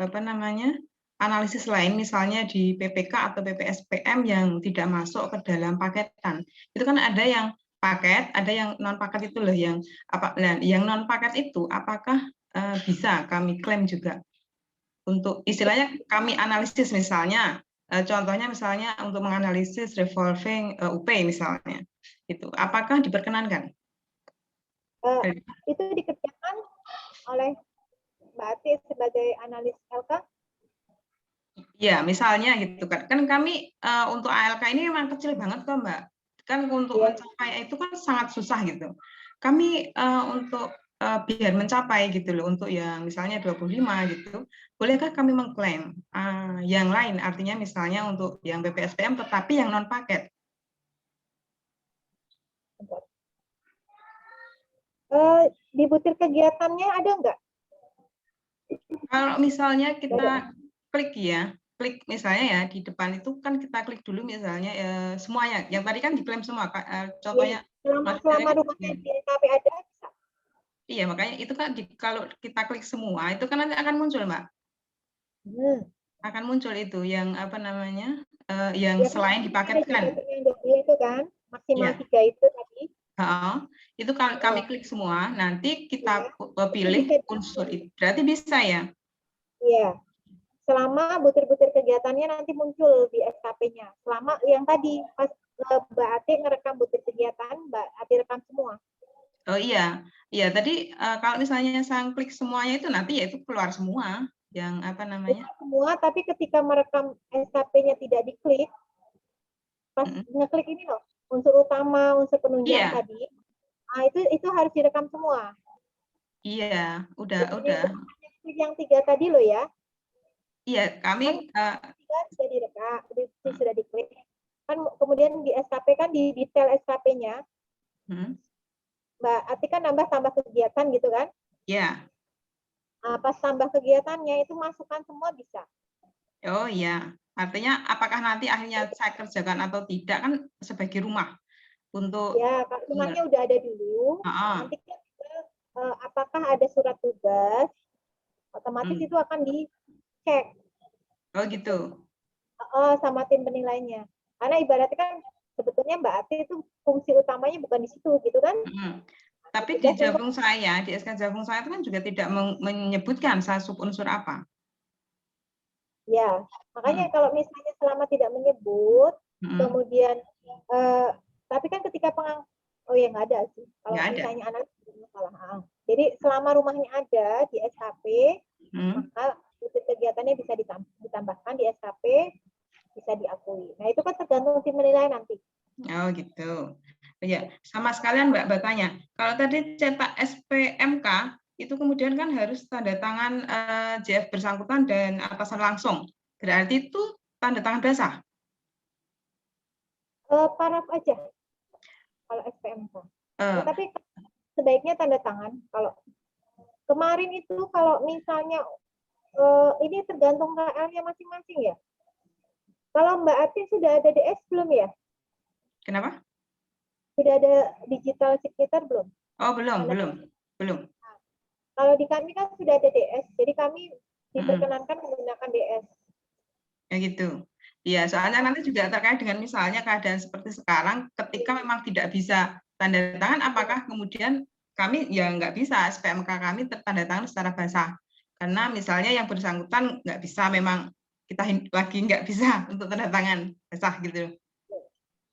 apa namanya analisis lain, misalnya di PPK atau PPSPM yang tidak masuk ke dalam paketan? Itu kan ada yang paket, ada yang non paket itu loh yang apa? Nah, yang non paket itu apakah bisa kami klaim juga untuk istilahnya kami analisis misalnya contohnya misalnya untuk menganalisis revolving UP misalnya itu apakah diperkenankan? Itu dikerjakan oleh Mbak Ati sebagai analis LK? Ya misalnya gitu kan kami untuk ALK ini memang kecil banget kok Mbak, kan untuk mencapai itu kan sangat susah gitu. Kami untuk biar mencapai gitu loh untuk yang misalnya 25 gitu, bolehkah kami mengklaim yang lain, artinya misalnya untuk yang BPSPM tetapi yang non paket? Di butir kegiatannya ada nggak? Kalau misalnya kita klik ya, klik misalnya ya di depan itu kan kita klik dulu misalnya semuanya, yang tadi kan diklaim semua, contohnya. Selama rumahnya di LKP ada bisa? Iya, makanya itu kan kalau kita klik semua, itu kan nanti akan muncul, Mbak. Akan muncul itu yang apa namanya, yang Ya, selain dipaketkan. yang itu kan, maksimal 3 itu tadi. Itu kami klik semua, nanti kita pilih unsur itu. Berarti bisa ya? Iya. Selama butir-butir kegiatannya nanti muncul di SKP-nya. Selama yang tadi, pas Mbak Ati ngerekam butir kegiatan, Mbak Ati rekam semua. Oh iya, iya tadi kalau misalnya saya klik semuanya itu nanti ya itu keluar semua yang apa namanya? Semua, tapi ketika merekam SKP-nya tidak diklik, pas ngeklik ini loh, unsur utama, unsur penunjang tadi, nah itu harus direkam semua. Iya, udah. Klik yang 3 tadi loh ya. Iya, kami sudah direkam, sudah diklik. Kan kemudian di SKP kan di detail SKP-nya. Mbak Ati kan tambah kegiatan gitu kan? Iya. Nah, pas tambah kegiatannya itu masukkan semua bisa. Oh iya, artinya apakah nanti akhirnya saya kerjakan atau tidak kan sebagai rumah untuk ya kalau rumahnya udah ada dulu, nanti kita apakah ada surat tugas, otomatis itu akan dicek. Oh gitu. Sama tim penilainya. Karena ibaratnya kan sebetulnya Mbak Ati itu fungsi utamanya bukan di situ gitu kan? Tapi di Jabung saya, di SK Jabung saya itu kan juga tidak menyebutkan saya subunsur apa. Ya, makanya kalau misalnya selama tidak menyebut, kemudian tapi kan ketika oh ya nggak ada sih. Kalau misalnya anak masalah. Jadi selama rumahnya ada di SKP, maka kegiatannya bisa ditambahkan di SKP, bisa diakui. Nah itu kan tergantung tim menilai nanti. Oh gitu. Ya, sama sekalian Mbak bertanya. Kalau tadi cetak SPMK itu kemudian kan harus tanda tangan JF bersangkutan dan atasan langsung. Berarti itu tanda tangan basah. Paraf aja kalau SPMK. Tapi sebaiknya tanda tangan. Kalau kemarin itu kalau misalnya ini tergantung KL-nya masing-masing ya. Kalau Mbak Ati sudah ada DS belum ya? Kenapa? Sudah ada digital signature belum? Oh belum. Nah, kalau di kami kan sudah ada DS, jadi kami diperkenankan menggunakan DS. Ya gitu. Iya, soalnya nanti juga terkait dengan misalnya keadaan seperti sekarang, ketika memang tidak bisa tanda tangan, apakah kemudian kami ya nggak bisa SPMK kami tertanda tangan secara basah, karena misalnya yang bersangkutan nggak bisa, memang kita lagi nggak bisa untuk tanda tangan basah gitu.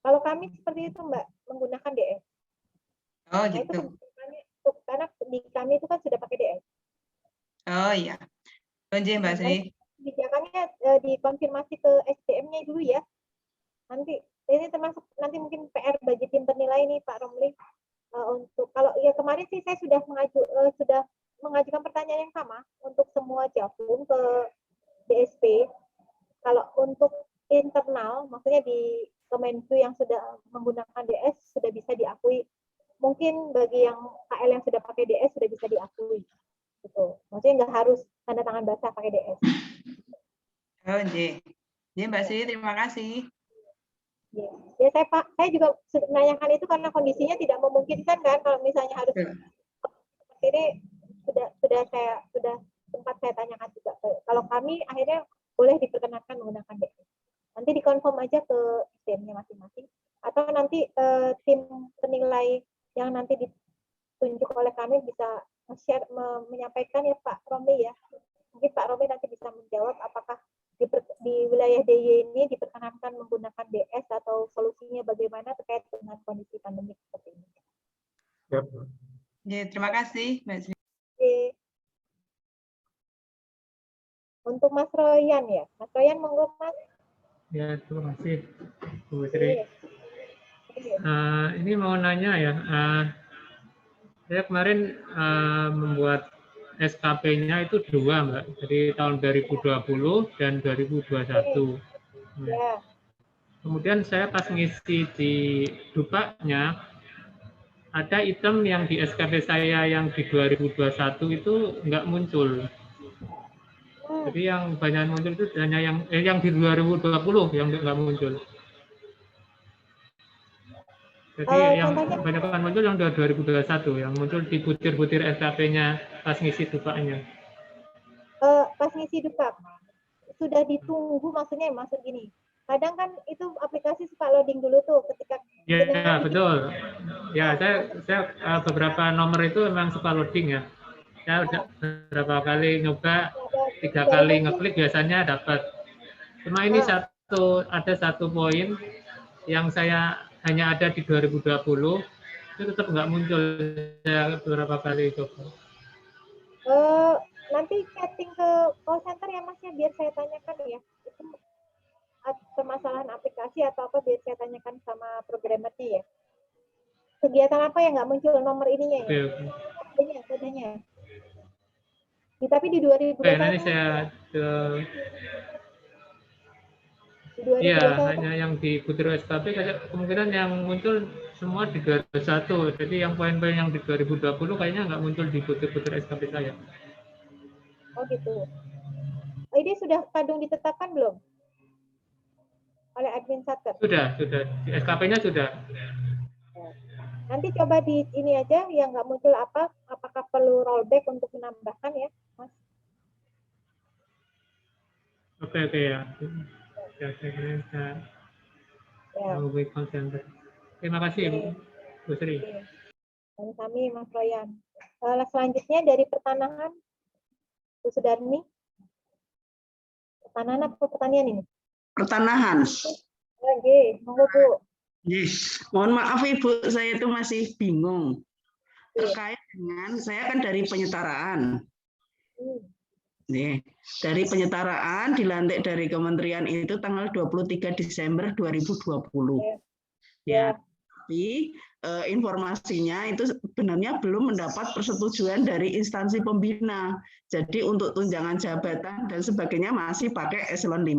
Kalau kami seperti itu Mbak, menggunakan DS. Oh nah, gitu. Itu karena di kami itu kan sudah pakai DS. Oh iya. Lanjut Mbak Sri. Kebijakannya dikonfirmasi ke SDM-nya dulu ya. Nanti ini termasuk nanti mungkin PR bagi tim penilai nih Pak Romli. Untuk kalau ya kemarin sih saya sudah mengajukan pertanyaan yang sama untuk semua Jabung ke DSP. Kalau untuk internal, maksudnya di Kemenku yang sudah menggunakan DS sudah bisa diakui mungkin bagi yang KL yang sudah pakai DS sudah bisa diakui. Gitu. Maksudnya nggak harus tanda tangan basah pakai DS. Oh, J. Mbak Sri, terima kasih. Ya saya juga menanyakan itu karena kondisinya tidak memungkinkan kan kalau misalnya harus seperti ini sudah sempat saya tanyakan juga. Kalau kami akhirnya boleh diperkenankan menggunakan DS. Nanti dikonfirm aja ke SDM-nya masing-masing atau nanti tim penilai yang nanti ditunjuk oleh kami bisa share menyampaikan ya Pak Romi ya. Mungkin Pak Romi nanti bisa menjawab apakah di wilayah DIY ini diperkenankan menggunakan DS atau solusinya bagaimana terkait dengan kondisi pandemi seperti ini. Yap. Ya, terima kasih, Mbak Sri. Oke. Untuk Mas Royan ya, Mas Royan monggo Mas. Ya, terima kasih Bu Sri. Ini mau nanya ya, saya kemarin membuat SKP-nya itu 2 Mbak, jadi tahun 2020 dan 2021. Ya. Kemudian saya pas ngisi di Dupaknya, ada item yang di SKP saya yang di 2021 itu nggak muncul. Jadi yang banyak muncul itu hanya yang di 2020 yang nggak muncul. Jadi yang banyak muncul yang 2021, yang muncul di butir-butir SKP-nya pas ngisi Dupaknya. Pas ngisi Dupak, sudah ditunggu maksudnya maksud gini. Kadang kan itu aplikasi suka loading dulu tuh ketika. Ya betul. Ya saya beberapa nomor itu memang suka loading ya. Saya udah beberapa kali nyoba, 3 kali ngeklik biasanya dapat. Cuma ini ada satu poin yang saya hanya ada di 2020 itu tetap nggak muncul. Saya beberapa kali coba. Nanti chatting ke call center ya Mas ya, biar saya tanyakan ya. Itu permasalahan aplikasi atau apa biar saya tanyakan sama programmernya ya. Kegiatan apa yang nggak muncul nomor ininya ya? Kodenya. Tapi di 2021. Nanti saya iya, hanya yang di butir SKP kemungkinan yang muncul semua di 2021. Jadi yang poin-poin yang di 2020 kayaknya nggak muncul di butir-butir SKP saya. Oh gitu. Ini sudah kadung ditetapkan belum? Oleh admin Satker? Sudah. Di SKP-nya sudah. Nanti coba di ini aja yang nggak muncul apakah perlu rollback untuk menambahkan ya, Mas? Oke ya. Ya, saya menghubungi call center. Terima kasih, Bu Sri. Dan kami, Mas Royan. Selanjutnya dari pertanahan, Bu Sudarmi. Pertanahan apa pertanian ini? Pertanahan. Oke, monggo Bu. Yes. Mohon maaf Ibu, saya itu masih bingung terkait dengan saya kan dari penyetaraan. Nih, dari penyetaraan dilantik dari kementerian itu tanggal 23 Desember 2020. Ya, tapi informasinya itu sebenarnya belum mendapat persetujuan dari instansi pembina. Jadi untuk tunjangan jabatan dan sebagainya masih pakai eselon 5.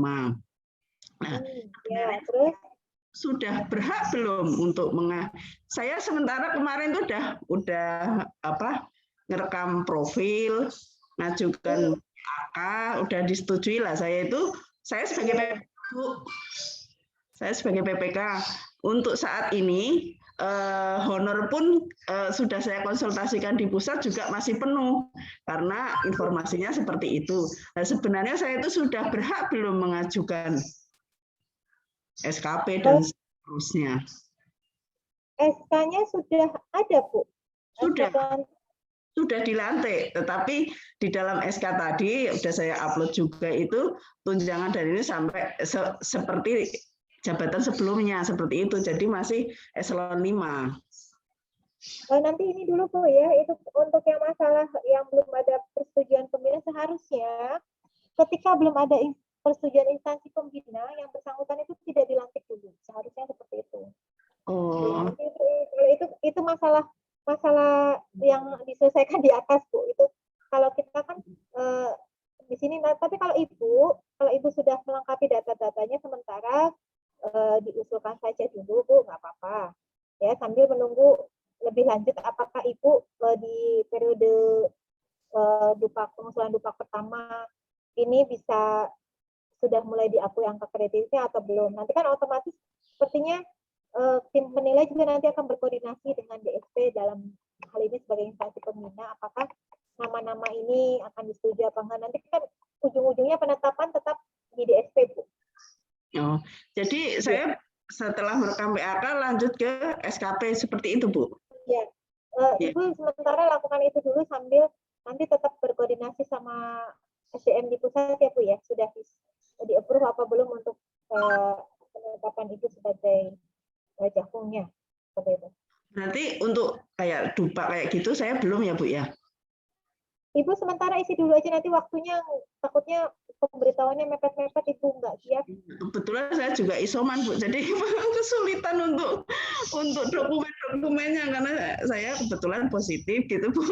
Nah, terus sudah berhak belum untuk saya sementara kemarin itu udah ngerekam profil, ngajukan AK, udah disetujui lah. Saya sebagai PPK untuk saat ini honor pun sudah saya konsultasikan di pusat juga masih penuh karena informasinya seperti itu. Nah, sebenarnya saya itu sudah berhak belum mengajukan SKP dan seterusnya. SK-nya sudah ada, Bu? Sudah dilantik, tetapi di dalam SK tadi sudah saya upload juga itu tunjangan dari ini sampai seperti jabatan sebelumnya, seperti itu. Jadi masih eselon 5. Nanti ini dulu Bu ya, itu untuk yang masalah yang belum ada persetujuan pembina seharusnya ketika belum ada persetujuan instansi pembina yang bersangkutan itu tidak dilantik dulu, seharusnya seperti itu. Oh. Itu masalah yang diselesaikan di atas Bu. Itu kalau kita kan di sini, tapi kalau ibu sudah melengkapi data-datanya sementara diusulkan saja dulu Bu, nggak apa-apa ya, sambil menunggu lebih lanjut apakah Ibu di periode pengusulan Dupak pertama ini bisa sudah mulai diakui angka kreditisnya atau belum. Nanti kan otomatis sepertinya tim penilai juga nanti akan berkoordinasi dengan DSP dalam hal ini sebagai instansi pembina, apakah nama-nama ini akan disetujui apa enggak. Nanti kan ujung-ujungnya penetapan tetap di DSP, Bu. Oh, jadi saya setelah merekam PAK lanjut ke SKP seperti itu, Bu? Ya, Ibu sementara lakukan itu dulu sambil nanti tetap berkoordinasi sama SDM di pusat ya, Bu ya. Sudah di-approve apa belum untuk penetapan itu sebagai jakungnya, seperti itu. Berarti untuk kayak Dupak kayak gitu saya belum ya, Bu ya? Ibu sementara isi dulu aja, nanti waktunya takutnya pemberitahuannya mepet-mepet, Ibu nggak siap. Kebetulan saya juga isoman, Bu, jadi kesulitan untuk dokumen-dokumennya karena saya kebetulan positif gitu, Bu.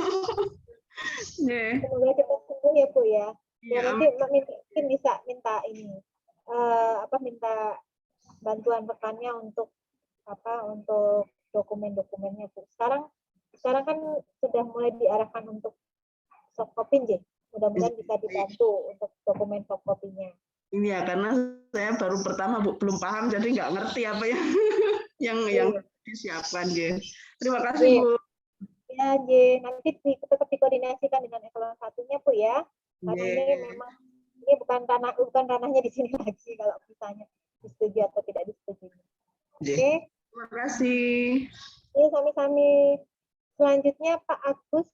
Semoga cepat sembuh ya, Bu ya. Ya, nanti mungkin bisa minta ini minta bantuan rekannya untuk untuk dokumen-dokumennya, Bu. Sekarang kan sudah mulai diarahkan untuk soft copy, mudah-mudahan bisa dibantu untuk dokumen soft copy-nya. Iya, karena saya baru pertama, Bu, belum paham jadi nggak ngerti apa yang disiapkan, J. Terima kasih, Bu. Ya, J. Nanti tetap dikoordinasikan dengan eselon satunya, Bu ya. Karena ini memang ini bukan ranahnya di sini lagi kalau misalnya disetujui atau tidak disetujui. Oke. Terima kasih. Ya, sami-sami. Selanjutnya Pak Agus.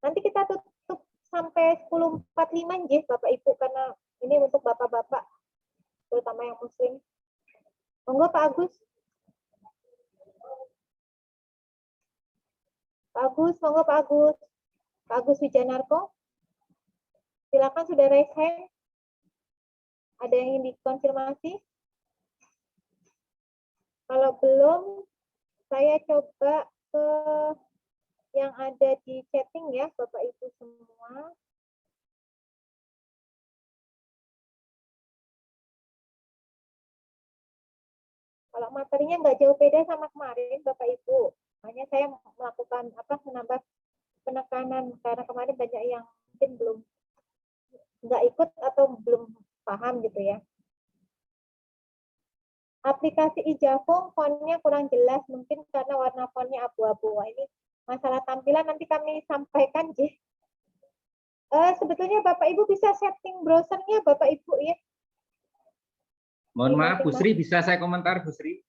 Nanti kita tutup sampai 10.45, J, Bapak Ibu, karena ini untuk Bapak-bapak, terutama yang Muslim. Monggo Pak Agus. Pak Agus, monggo Pak Agus. Pak Agus Wijanarko. Silakan sudah raise hand. Ada yang ingin dikonfirmasi? Kalau belum, saya coba ke yang ada di chatting ya, Bapak Ibu semua. Kalau materinya nggak jauh beda sama kemarin, Bapak Ibu. Hanya saya melakukan menambah penekanan karena kemarin banyak yang mungkin belum nggak ikut atau belum paham gitu ya. Aplikasi Ijafung fontnya kurang jelas, mungkin karena warna fontnya abu-abu. Ini masalah tampilan nanti kami sampaikan, J. Sebetulnya Bapak Ibu bisa setting browsernya, Bapak Ibu ya. Mohon maaf, Bu Sri, bisa saya komentar, Bu Sri?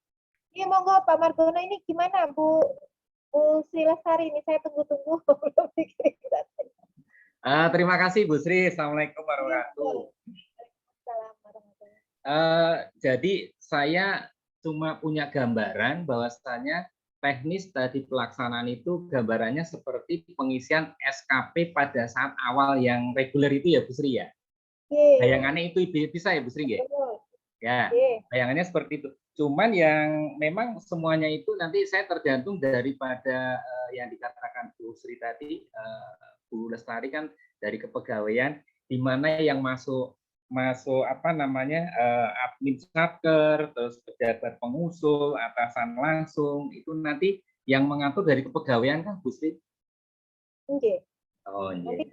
Iya, monggo Pak Margono. Ini gimana, Bu Sri Lestari? Ini saya tunggu-tunggu. Terima kasih, Bu Sri. Assalamualaikum warahmatullahi wabarakatuh. Jadi saya cuma punya gambaran bahwasanya teknis tadi pelaksanaan itu gambarannya seperti pengisian SKP pada saat awal yang reguler itu ya, Bu Sri ya. Bayangannya itu bisa ya, Bu Sri ya. Ya, bayangannya seperti itu. Cuman yang memang semuanya itu nanti saya tergantung daripada yang dikatakan Bu Sri tadi, Bu Lestari kan dari kepegawaian, di mana yang masuk admin satker, terus pejabat pengusul, atasan langsung, itu nanti yang mengatur dari kepegawaian kan, Bu Sri? Oke. Oh, nanti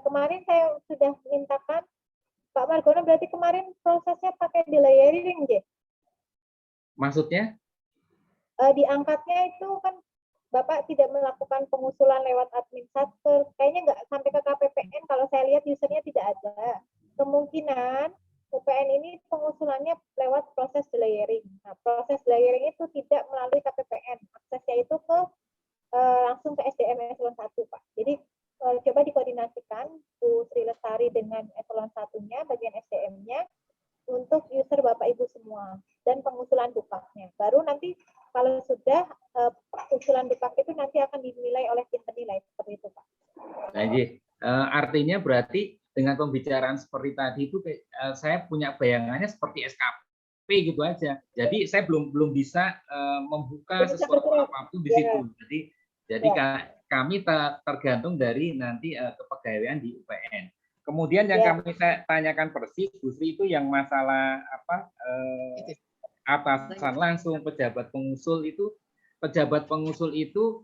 kemarin saya sudah mintakan Pak Margono, berarti kemarin prosesnya pakai delayering, J? Maksudnya? Diangkatnya itu kan Bapak tidak melakukan pengusulan lewat admin satker, kayaknya nggak sampai ke KPPN, kalau saya lihat usernya tidak ada. Kemungkinan UPN ini pengusulannya lewat proses delayering. Nah, proses delayering itu tidak melalui KPPN, aksesnya itu ke langsung ke SDM eselon 1, Pak. Jadi coba dikoordinasikan Bu Sri Lestari dengan eselon 1-nya, bagian SDM-nya, untuk user Bapak Ibu semua, dan pengusulan Dupaknya. Baru nanti kalau sudah usulan Dupak itu nanti akan dinilai oleh tim penilai, seperti itu Pak. Artinya berarti dengan pembicaraan seperti tadi itu saya punya bayangannya seperti SKP gitu aja. Jadi saya belum bisa membuka sesuatu apapun di situ. Jadi kami tergantung dari nanti kepegawaian di UPN. Kemudian yang kami tanyakan persis, Bu Sri, itu yang masalah atasan langsung, pejabat pengusul itu pejabat pengusul itu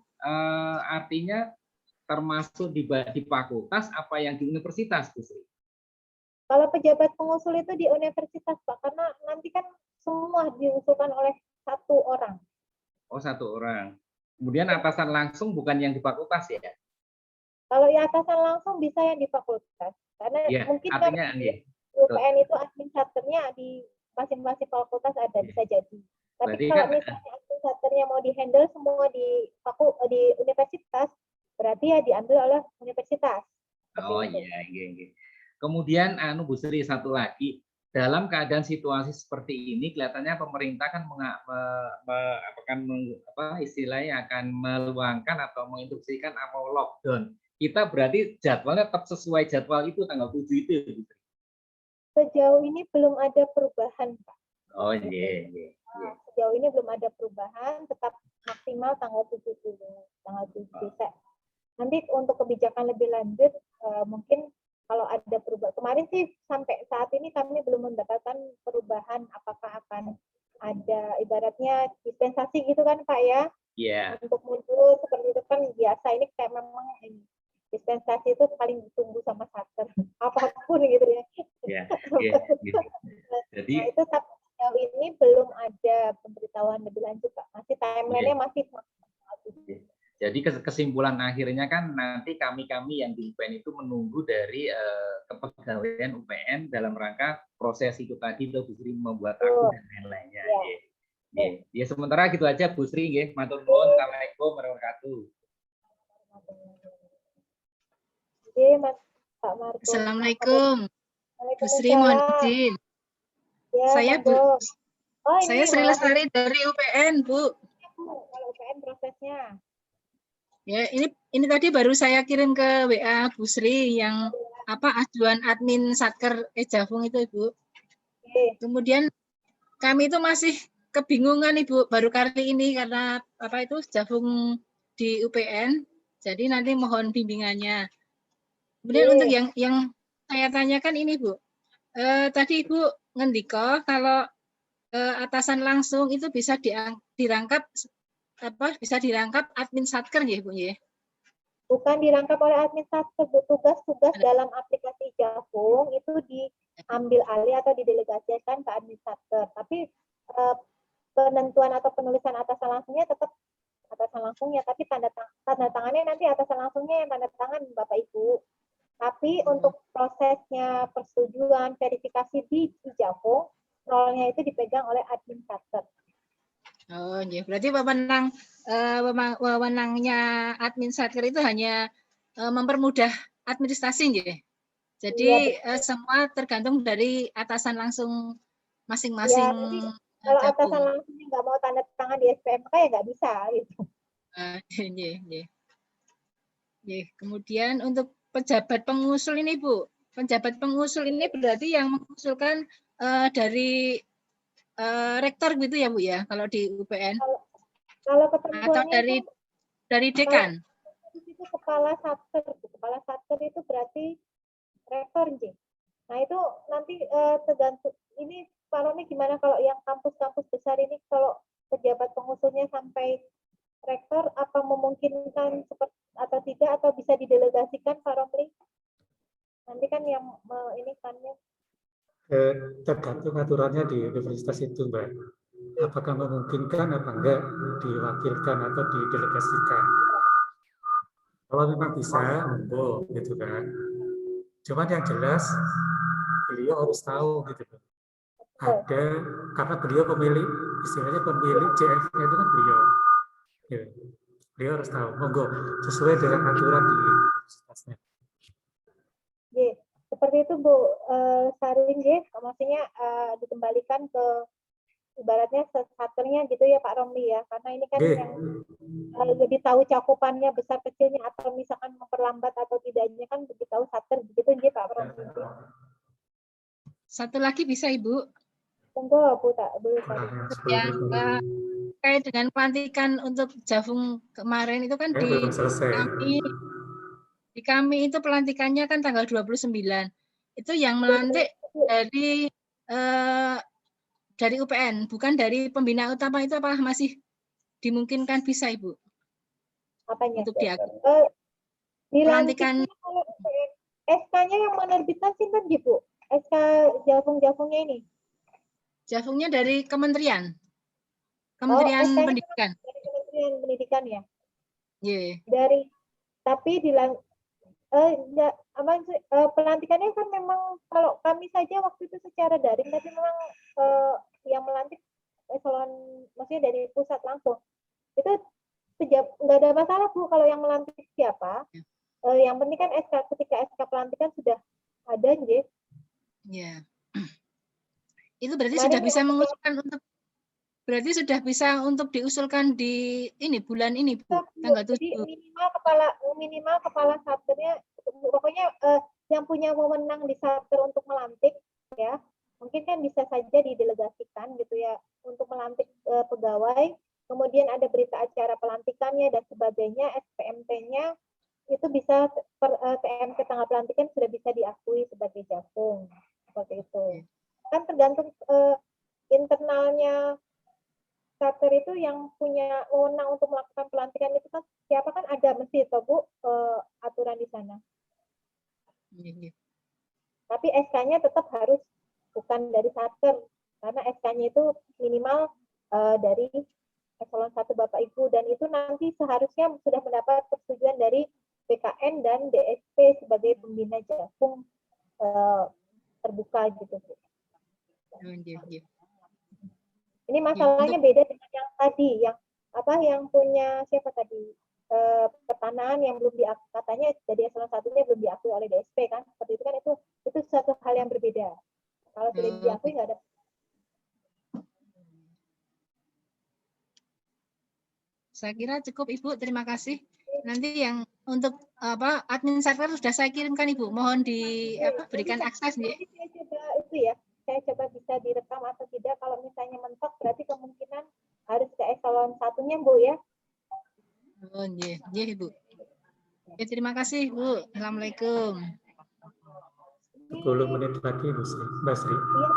artinya termasuk di fakultas apa yang di universitas, Bu Sri? Kalau pejabat pengusul itu di universitas, Pak, karena nanti kan semua diusulkan oleh satu orang. Oh, satu orang. Kemudian atasan langsung bukan yang di fakultas ya? Kalau yang atasan langsung bisa yang di fakultas. Karena Ya, mungkin artinya kan ya. UPN itu administratornya di masing-masing fakultas ada, bisa jadi. Tapi Berarti kalau kan, misalnya administratornya mau di-handle semua di universitas, berarti ya diambil oleh universitas. oh iya, iya. Kemudian Bu Sri, satu lagi, dalam keadaan situasi seperti ini kelihatannya pemerintah kan istilahnya akan meluangkan atau menginstruksikan mau lockdown. Kita berarti jadwalnya tetap sesuai jadwal itu tanggal 7 itu, Bu Sri? Sejauh ini belum ada perubahan, Pak. Oh iya. Sejauh ini belum ada perubahan, tetap maksimal tanggal 7 dulu, tanggal 7 bisa. Nanti untuk kebijakan lebih lanjut, mungkin kalau ada perubahan. Kemarin sih sampai saat ini kami belum mendapatkan perubahan, apakah akan ada ibaratnya dispensasi gitu kan Pak ya? Iya. Untuk mundur seperti itu kan biasa, ini kayak memang dispensasi itu paling ditunggu sama Satker, apapun gitu ya. Iya. Jadi Nah, itu sejauh ini belum ada pemberitahuan lebih lanjut Pak. Masih timeline-nya masih. Jadi kesimpulan akhirnya kan nanti kami yang di UPN itu menunggu dari kepegawaian UPN dalam rangka proses itu tadi Bu Sri membuat akun dan lain-lainnya. Ya sementara gitu aja Bu Sri nggih. Matur nuwun. Assalamualaikum warahmatullahi wabarakatuh. Assalamualaikum. Bu Sri mohon izin. Ya, saya saya Sri Lestari dari UPN, Bu. Kalau UPN prosesnya. Ya, ini tadi baru saya kirim ke WA Bu Sri yang ajuan admin Satker Ejafung itu, Ibu. Kemudian kami itu masih kebingungan, Ibu, baru kali ini karena Jafung di UPN. Jadi nanti mohon bimbingannya. Kemudian untuk yang saya tanyakan ini, Bu. Tadi Ibu ngendiko kalau atasan langsung itu bisa dirangkap bisa dirangkap admin Satker ya Bu ya? Bukan dirangkap oleh admin Satker, tugas-tugas dalam aplikasi Jafung itu diambil alih atau didelegasikan ke admin Satker. Tapi penentuan atau penulisan atasan langsungnya tetap atasan langsungnya, tapi tanda tangannya nanti atasan langsungnya yang tanda tangan Bapak Ibu. Tapi untuk prosesnya persetujuan verifikasi di Jafung, role-nya itu dipegang oleh admin Satker. Oh, ya. Berarti wewenangnya admin Satker itu hanya mempermudah administrasi, ya. Jadi semua tergantung dari atasan langsung masing-masing. Ya, kalau atasan langsungnya nggak mau tanda tangan di SPMK ya nggak bisa gitu. Kemudian untuk pejabat pengusul ini, Bu. Pejabat pengusul ini berarti yang mengusulkan dari rektor gitu ya Bu ya, kalau di UPN? Kalau ketentuannya atau dari dekan? Itu kepala satker itu berarti rektor, J. Nah itu nanti tergantung. Ini Pak Romi gimana kalau yang kampus-kampus besar ini, kalau pejabat pengusulnya sampai rektor, apa memungkinkan seperti atau tidak, atau bisa didelegasikan Pak Romi? Nanti kan yang ini kan ya. Tergantung aturannya di universitas itu, Mbak. Apakah memungkinkan apa enggak diwakilkan atau didelegasikan. Kalau memang bisa, monggo gitu kan. Cuman yang jelas beliau harus tahu gitu. Ada, karena beliau pemilik, istilahnya pemilik JF-nya itu kan beliau. Ya, beliau harus tahu, monggo sesuai dengan aturan di universitasnya. Seperti itu Bu Sarin, maksudnya dikembalikan ke ibaratnya satkernya gitu ya Pak Romli ya, karena ini kan yang lebih tahu cakupannya besar kecilnya atau misalkan memperlambat atau tidaknya kan lebih tahu satker begitu ya Pak Romli. Satu lagi bisa Ibu? Tunggu Bu tak boleh. Yang terkait dengan pelantikan untuk Jafung kemarin itu kan di kami itu pelantikannya kan tanggal 29. Itu yang melantik dari UPN, bukan dari pembina utama itu apa masih dimungkinkan bisa Ibu Apanya? untuk diakui. Dilantikkan Pelantikan kalau SK-nya yang menerbitkan sinten Bu? SK Javung-Javungnya ini. Javungnya dari Kementerian Pendidikan. Dari Kementerian Pendidikan ya. Yeah. Dari tapi pelantikannya kan memang kalau kami saja waktu itu secara daring, tapi memang yang melantik eselon maksudnya dari pusat langsung itu nggak ada masalah Bu kalau yang melantik siapa. Yang penting kan ketika SK pelantikan sudah ada nggih. Ya. Itu berarti sudah bisa mengusulkan untuk diusulkan di ini bulan ini Bu, tanggal 7. Jadi minimal kepala satkernya pokoknya yang punya wewenang di satker untuk melantik ya. Mungkin kan bisa saja didelegasikan gitu ya untuk melantik pegawai. Kemudian ada berita acara pelantikannya dan sebagainya, SPMT-nya itu bisa TMT tanggal pelantikan sudah bisa diakui sebagai Javung seperti itu. Kan tergantung internalnya satker itu yang punya wewenang untuk melakukan pelantikan itu kan siapa kan ada mesti itu Bu aturan di sana. Tapi SK-nya tetap harus bukan dari satker karena SK-nya itu minimal dari eselon 1 Bapak Ibu dan itu nanti seharusnya sudah mendapat persetujuan dari BKN dan DSP sebagai pembina Javung terbuka gitu. Ini masalahnya beda dengan yang tadi, yang punya siapa tadi pertanahan yang belum diakui, katanya dari eselon 1-nya belum diakui oleh DSP kan, seperti itu kan itu satu hal yang berbeda. Kalau sudah diakui nggak ada. Saya kira cukup Ibu, terima kasih. Nanti yang untuk admin server sudah saya kirimkan Ibu, mohon berikan akses nih. Saya coba itu ya. Saya coba bisa direkam atau tidak. Kalau misalnya mentok, berarti kemungkinan harus ke eselon 1-nya, Bu, ya. Oh, iya, Ibu. Oke, terima kasih, Bu. Assalamualaikum. 10 menit lagi, Mbak Sri. Iya,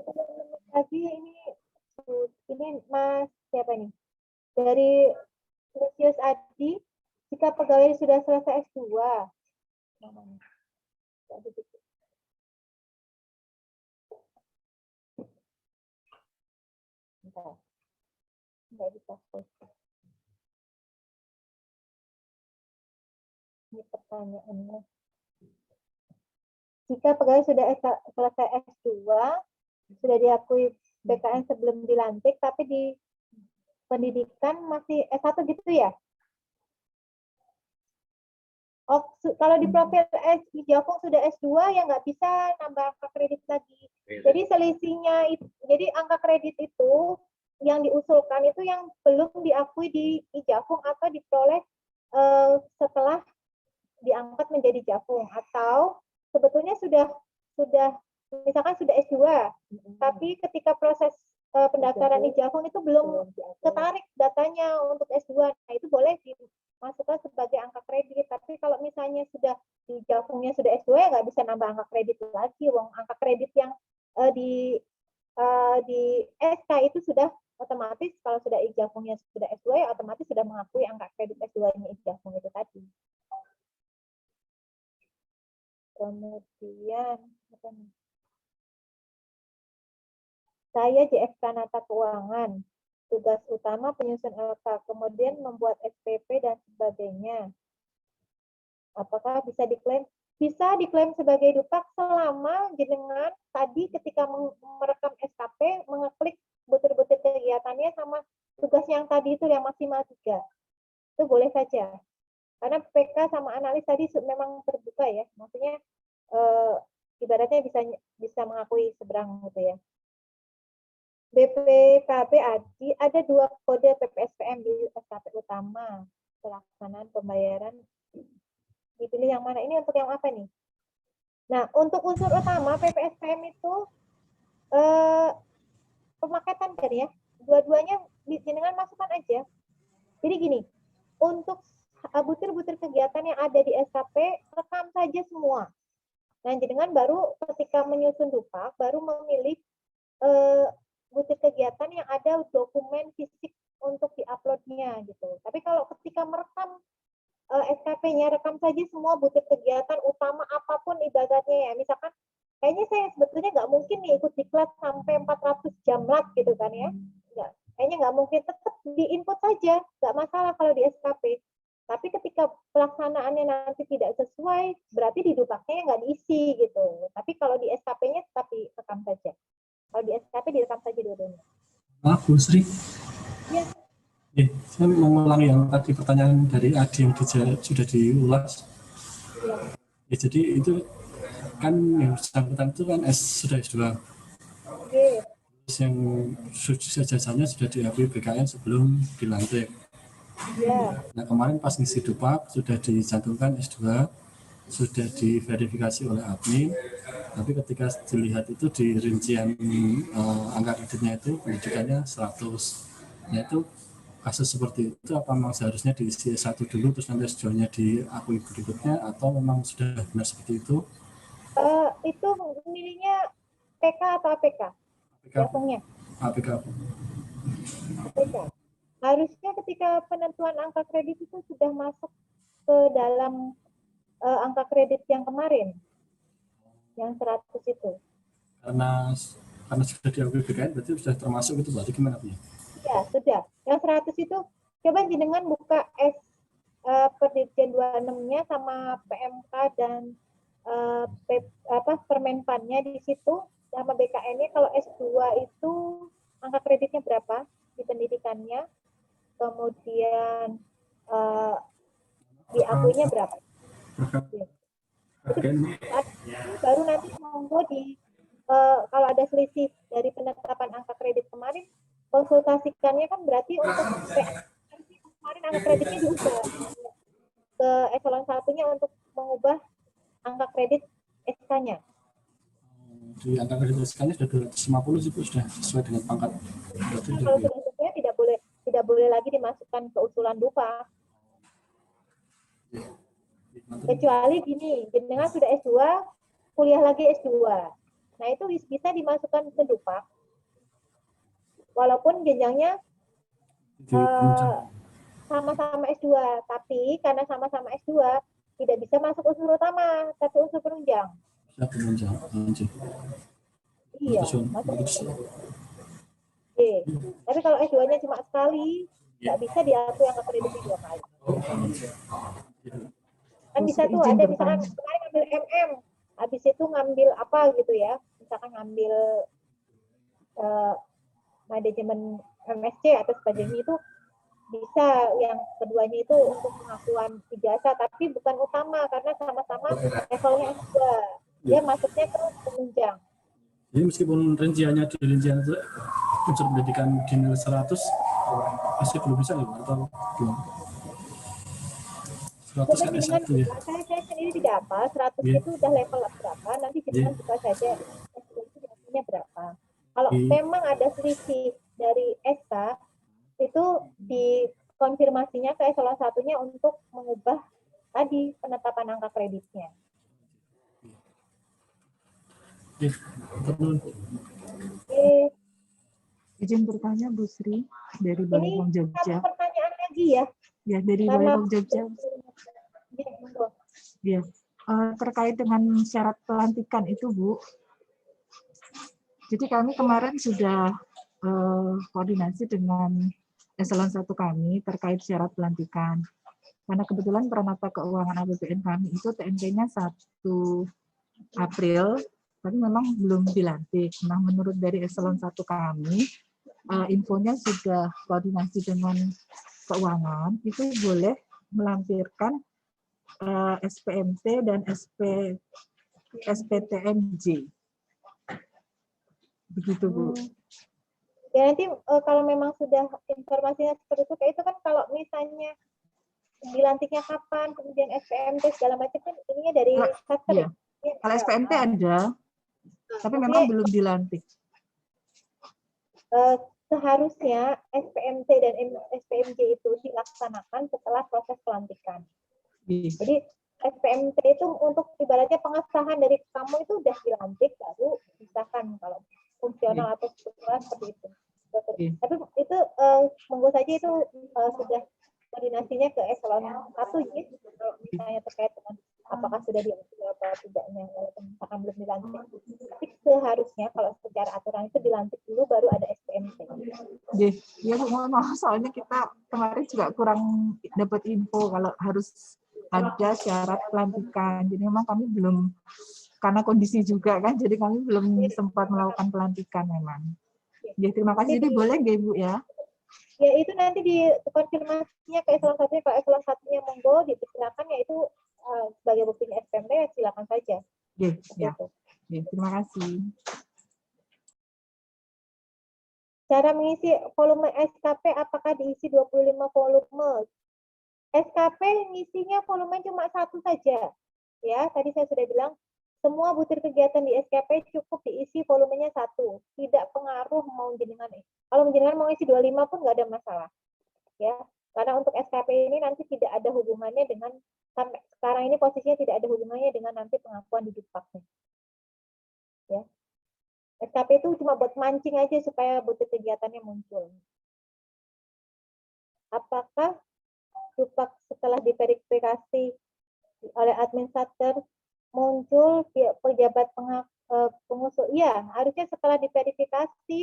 10 menit lagi ini Mas, siapa nih? Dari Lucius Adi, jika pegawai sudah selesai S2. Nggak bisa. Ini pertanyaannya. Jika pegawai sudah selesai S2, sudah diakui BKN sebelum dilantik, tapi di pendidikan masih S1 gitu ya? Oh, kalau di profil Javung sudah S2 ya nggak bisa nambah angka kredit lagi. Jadi selisihnya itu, jadi angka kredit itu yang diusulkan itu yang belum diakui di Javung atau diperoleh setelah diangkat menjadi Javung, atau sebetulnya sudah misalkan sudah S2, tapi ketika proses pendaftaran di Javung itu belum ketarik datanya untuk S2, nah itu boleh dimasukkan sebagai angka kredit. Tapi kalau misalnya sudah di Javungnya sudah S2 ya nggak bisa nambah angka kredit lagi, wong angka kredit yang di SK itu sudah otomatis, kalau sudah Javungnya sudah S2 ya otomatis sudah mengakui angka kredit S2-nya Javung itu tadi. Kemudian saya JFK Nata Keuangan, tugas utama penyusun LK, kemudian membuat SPP dan sebagainya. Apakah bisa diklaim? Bisa diklaim sebagai dupak selama jenengan tadi ketika merekam SKP mengeklik butir-butir kegiatannya sama tugas yang tadi itu yang maksimal 3. Itu boleh saja. Karena PK sama analis tadi memang terbuka ya, maksudnya ibaratnya bisa mengakui seberang gitu ya. BPKB ADI ada 2 kode PPSPM di SKP utama, pelaksanaan pembayaran. Dipilih yang mana? Ini untuk yang apa nih? Nah, untuk unsur utama PPSPM itu pemaketan kan ya. Dua-duanya jenengan masukkan aja. Jadi gini, untuk butir-butir kegiatan yang ada di SKP, rekam saja semua. Nah, jenengan baru ketika menyusun dupak, baru memilih butir kegiatan yang ada dokumen fisik untuk diuploadnya gitu. Tapi kalau ketika merekam SKP-nya, rekam saja semua butir kegiatan utama apapun ibaratnya ya. Misalkan kayaknya saya sebetulnya nggak mungkin nih ikut diklat sampai 400 jam lat gitu kan ya. Kayaknya nggak mungkin, tetap di-input saja, nggak masalah kalau di SKP. Tapi ketika pelaksanaannya nanti tidak sesuai, berarti di dupaknya nggak diisi gitu. Tapi kalau di SKP-nya tetap direkam saja. Kalau di SKP direkam saja dua-duanya. Maaf, Bu Sri. Ya. Saya mengulangi yang tadi pertanyaan dari Adi yang sudah diulas. Ya, jadi itu kan yang bersangkutan itu kan sudah S2. Terus yang jasanya sudah diakui BKN sebelum dilantik. Nah, kemarin pas ngisi dupak sudah dicantumkan S2, sudah diverifikasi oleh admin, tapi ketika dilihat itu di rincian angka kreditnya itu pendidikannya 100. Nah, itu kasus seperti itu apa memang seharusnya diisi S1 dulu terus nanti S2-nya diakui berikutnya atau memang sudah benar seperti itu? Itu nilainya PK atau APK? Jatuhnya. APK. APK. Harusnya ketika penentuan angka kredit itu sudah masuk ke dalam angka kredit yang kemarin, yang 100 itu. Karena sudah diakui BKN berarti sudah termasuk itu, berarti gimana Bu? Ya, sudah. Yang 100 itu, coba jenengan buka Perdirjen 26-nya sama PMK dan Permenpannya di situ, sama BKN-nya. Kalau S2 itu angka kreditnya berapa di pendidikannya, kemudian diakuinya berapa. Baru nanti monggo kalau ada selisih dari penetapan angka kredit kemarin, konsultasikannya kan berarti untuk kemarin angka kreditnya diubah ke eselon 1-nya untuk mengubah angka kredit SK-nya. Di angka kredit SK-nya sudah 250 sih Bu, sudah sesuai dengan pangkat. Kalau sudah sesuai tidak boleh lagi dimasukkan ke usulan dupa. Kecuali gini, jenengan sudah S2, kuliah lagi S2. Nah, itu bisa dimasukkan ke dupa. Walaupun jenjangnya sama-sama S2, tapi karena sama-sama S2 tidak bisa masuk unsur utama, tapi unsur penunjang. Iya, masuk. Tapi kalau S2-nya cuma sekali, nggak bisa diakui angka kreditnya 2 kali. Kan bisa tuh ada misalkan kemarin ngambil MM, habis itu ngambil apa gitu ya, misalkan ngambil manajemen MSc atau sebagainya, itu bisa yang keduanya itu untuk pengakuan ijazah, tapi bukan utama karena sama-sama levelnya S2. Dia masuknya ke penunjang. Jadi meskipun rinciannya di rincian itu unsur pendidikan di nilai 100 masih belum bisa nih atau belum? 100 kan S1 ya. Saya sendiri tidak apa, 100 itu udah level berapa, nanti jenengan buka saja S2 itu nilainya berapa. Kalau memang ada selisih dari SK, itu dikonfirmasinya ke eselon 1-nya untuk mengubah tadi penetapan angka kreditnya. Izin bertanya Bu Sri dari Balai Pom Jogja. Pertanyaan lagi ya? Ya, dari Balai Pom Jogja. Ya, terkait dengan syarat pelantikan itu Bu. Jadi kami kemarin sudah koordinasi dengan eselon 1 kami terkait syarat pelantikan. Karena kebetulan Pranata Keuangan APBN kami itu TNP-nya 1 April, tapi memang belum dilantik. Nah, menurut dari eselon 1 kami, infonya sudah koordinasi dengan keuangan, itu boleh melampirkan SPMT dan SPTMJ. Begitu Bu. Ya nanti kalau memang sudah informasinya seperti itu, kayak itu kan kalau misalnya dilantiknya kapan, kemudian SPMT segala macam kan ininya dari Satker. Iya. Kalau SPMT ada, tapi memang belum dilantik. Seharusnya SPMT dan SPMJ itu dilaksanakan setelah proses pelantikan. Jadi SPMT itu untuk ibaratnya pengesahan dari kamu itu udah dilantik, baru disahkan kalau fungsional atau struktural seperti itu. Tapi itu monggo saja itu sudah koordinasinya ke eselon 1 ya, kalau misalnya terkait dengan apakah sudah diambil atau tidaknya, walaupun misalkan belum dilantik. Tapi seharusnya kalau secara aturan itu dilantik dulu baru ada SPMT. Ya Bu, mohon maaf soalnya kita kemarin juga kurang dapat info kalau harus ada syarat pelantikan. Jadi memang kami belum, karena kondisi juga kan, jadi kami belum sempat melakukan pelantikan memang. Ya, terima kasih. Jadi boleh nggak Bu ya? Ya itu nanti dikonfirmasinya ke eselon 1-nya, kalau eselon 1-nya monggo dipersilakan, yaitu sebagai buktinya SPMT ya silakan saja. Ya. Terima kasih. Cara mengisi volume SKP, apakah diisi 25 volume? SKP ngisinya volume cuma 1 saja. Ya, tadi saya sudah bilang semua butir kegiatan di SKP cukup diisi volumenya 1. Tidak pengaruh mau jenengan. Kalau jenengan mau isi 25 pun nggak ada masalah. Ya, karena untuk SKP ini nanti tidak ada hubungannya dengan, sampai sekarang ini posisinya tidak ada hubungannya dengan nanti pengakuan di Dukpaknya. Ya. SKP itu cuma buat mancing aja supaya butir kegiatannya muncul. Apakah Dukpak setelah diverifikasi oleh admin Satker muncul pejabat pengusul? Iya, harusnya setelah diverifikasi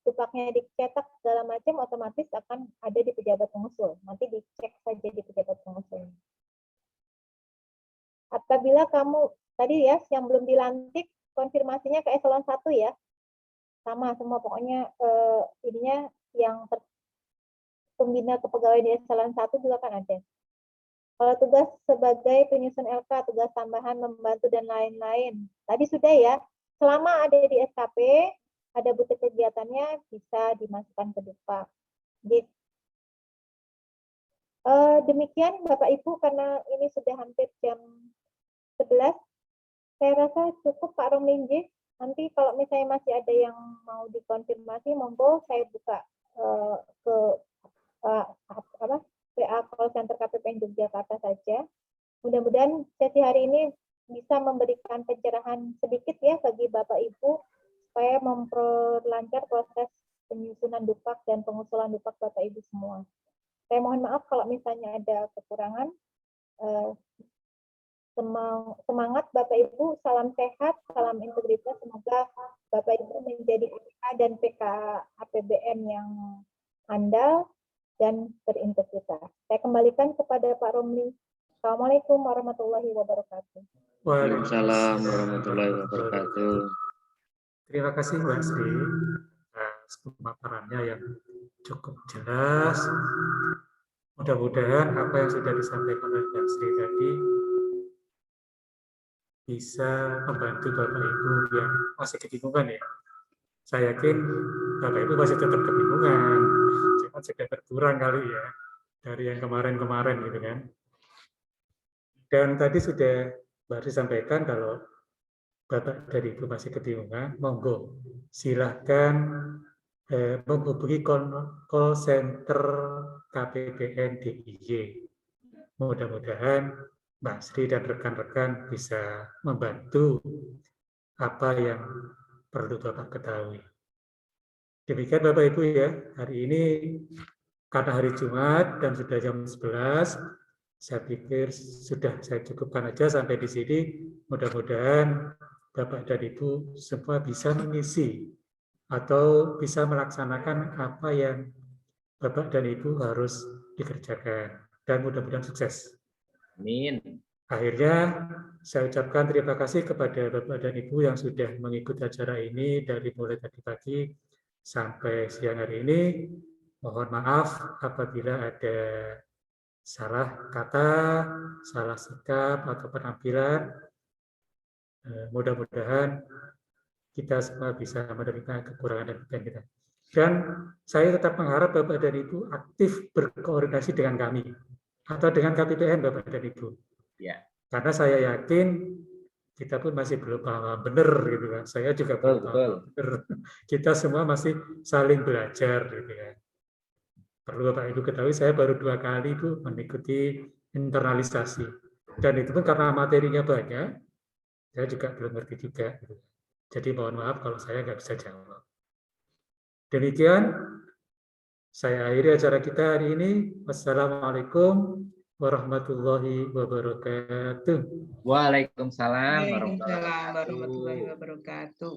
Dukpaknya dicetak segala macam, otomatis akan ada di pejabat pengusul. Nanti dicek saja di pejabat pengusul. Apabila kamu tadi ya yang belum dilantik, konfirmasinya ke eselon 1 ya. Sama semua pokoknya ininya yang pembina kepegawaian di eselon 1 juga kan ada. Kalau tugas sebagai penyusun LK, tugas tambahan, membantu dan lain-lain. Tadi sudah ya, selama ada di SKP, ada butir kegiatannya bisa dimasukkan ke Dukpak. Demikian Bapak Ibu, karena ini sudah hampir jam 11, saya rasa cukup Pak Romlin. Nanti kalau misalnya masih ada yang mau dikonfirmasi, monggo saya buka ke PA Call Center KPPN Yogyakarta saja. Mudah-mudahan sesi hari ini bisa memberikan pencerahan sedikit ya bagi Bapak Ibu, supaya memperlancar proses penyusunan Dukpak dan pengusulan Dukpak Bapak Ibu semua. Saya mohon maaf kalau misalnya ada kekurangan. Semangat Bapak Ibu, salam sehat, salam integritas. Semoga Bapak Ibu menjadi PK dan PK APBN yang handal dan berintegritas. Saya kembalikan kepada Pak Romli. Assalamualaikum warahmatullahi wabarakatuh. Waalaikumsalam warahmatullahi wabarakatuh. Terima kasih Mbak Sri atas pemaparannya yang cukup jelas. Mudah-mudahan apa yang sudah disampaikan oleh Mbak Sri tadi bisa membantu Bapak Ibu yang masih kebingungan ya. Saya yakin Bapak Ibu masih tetap kebingungan, cuma sudah berkurang kali ya dari yang kemarin-kemarin gitu kan. Dan tadi sudah baru disampaikan kalau Bapak dan Ibu masih kebingungan, monggo silahkan menghubungi call center KPPN DIY. Mudah-mudahan Mbak Sri dan rekan-rekan bisa membantu apa yang perlu Bapak ketahui. Demikian Bapak Ibu ya, hari ini karena hari Jumat dan sudah jam 11, saya pikir sudah saya cukupkan aja sampai di sini. Mudah-mudahan Bapak dan Ibu semua bisa mengisi atau bisa melaksanakan apa yang Bapak dan Ibu harus dikerjakan. Dan mudah-mudahan sukses. Amin. Akhirnya saya ucapkan terima kasih kepada Bapak dan Ibu yang sudah mengikuti acara ini dari mulai tadi pagi sampai siang hari ini. Mohon maaf apabila ada salah kata, salah sikap atau penampilan. Mudah-mudahan kita semua bisa menerima kekurangan dan kelebihan kita. Dan saya tetap mengharap Bapak dan Ibu aktif berkoordinasi dengan kami atau dengan KPPN Bapak dan Ibu. Ya. Karena saya yakin kita pun masih belum paham benar gitu kan. Saya juga belum paham benar. Kita semua masih saling belajar gitu kan. Perlu Bapak Ibu ketahui saya baru 2 kali Bu mengikuti internalisasi. Dan itu pun karena materinya banyak, saya juga belum ngerti juga. Jadi mohon maaf kalau saya nggak bisa jawab. Demikian saya akhiri acara kita hari ini. Wassalamualaikum warahmatullahi wabarakatuh. Waalaikumsalam Waalaikumsalam warahmatullahi wabarakatuh.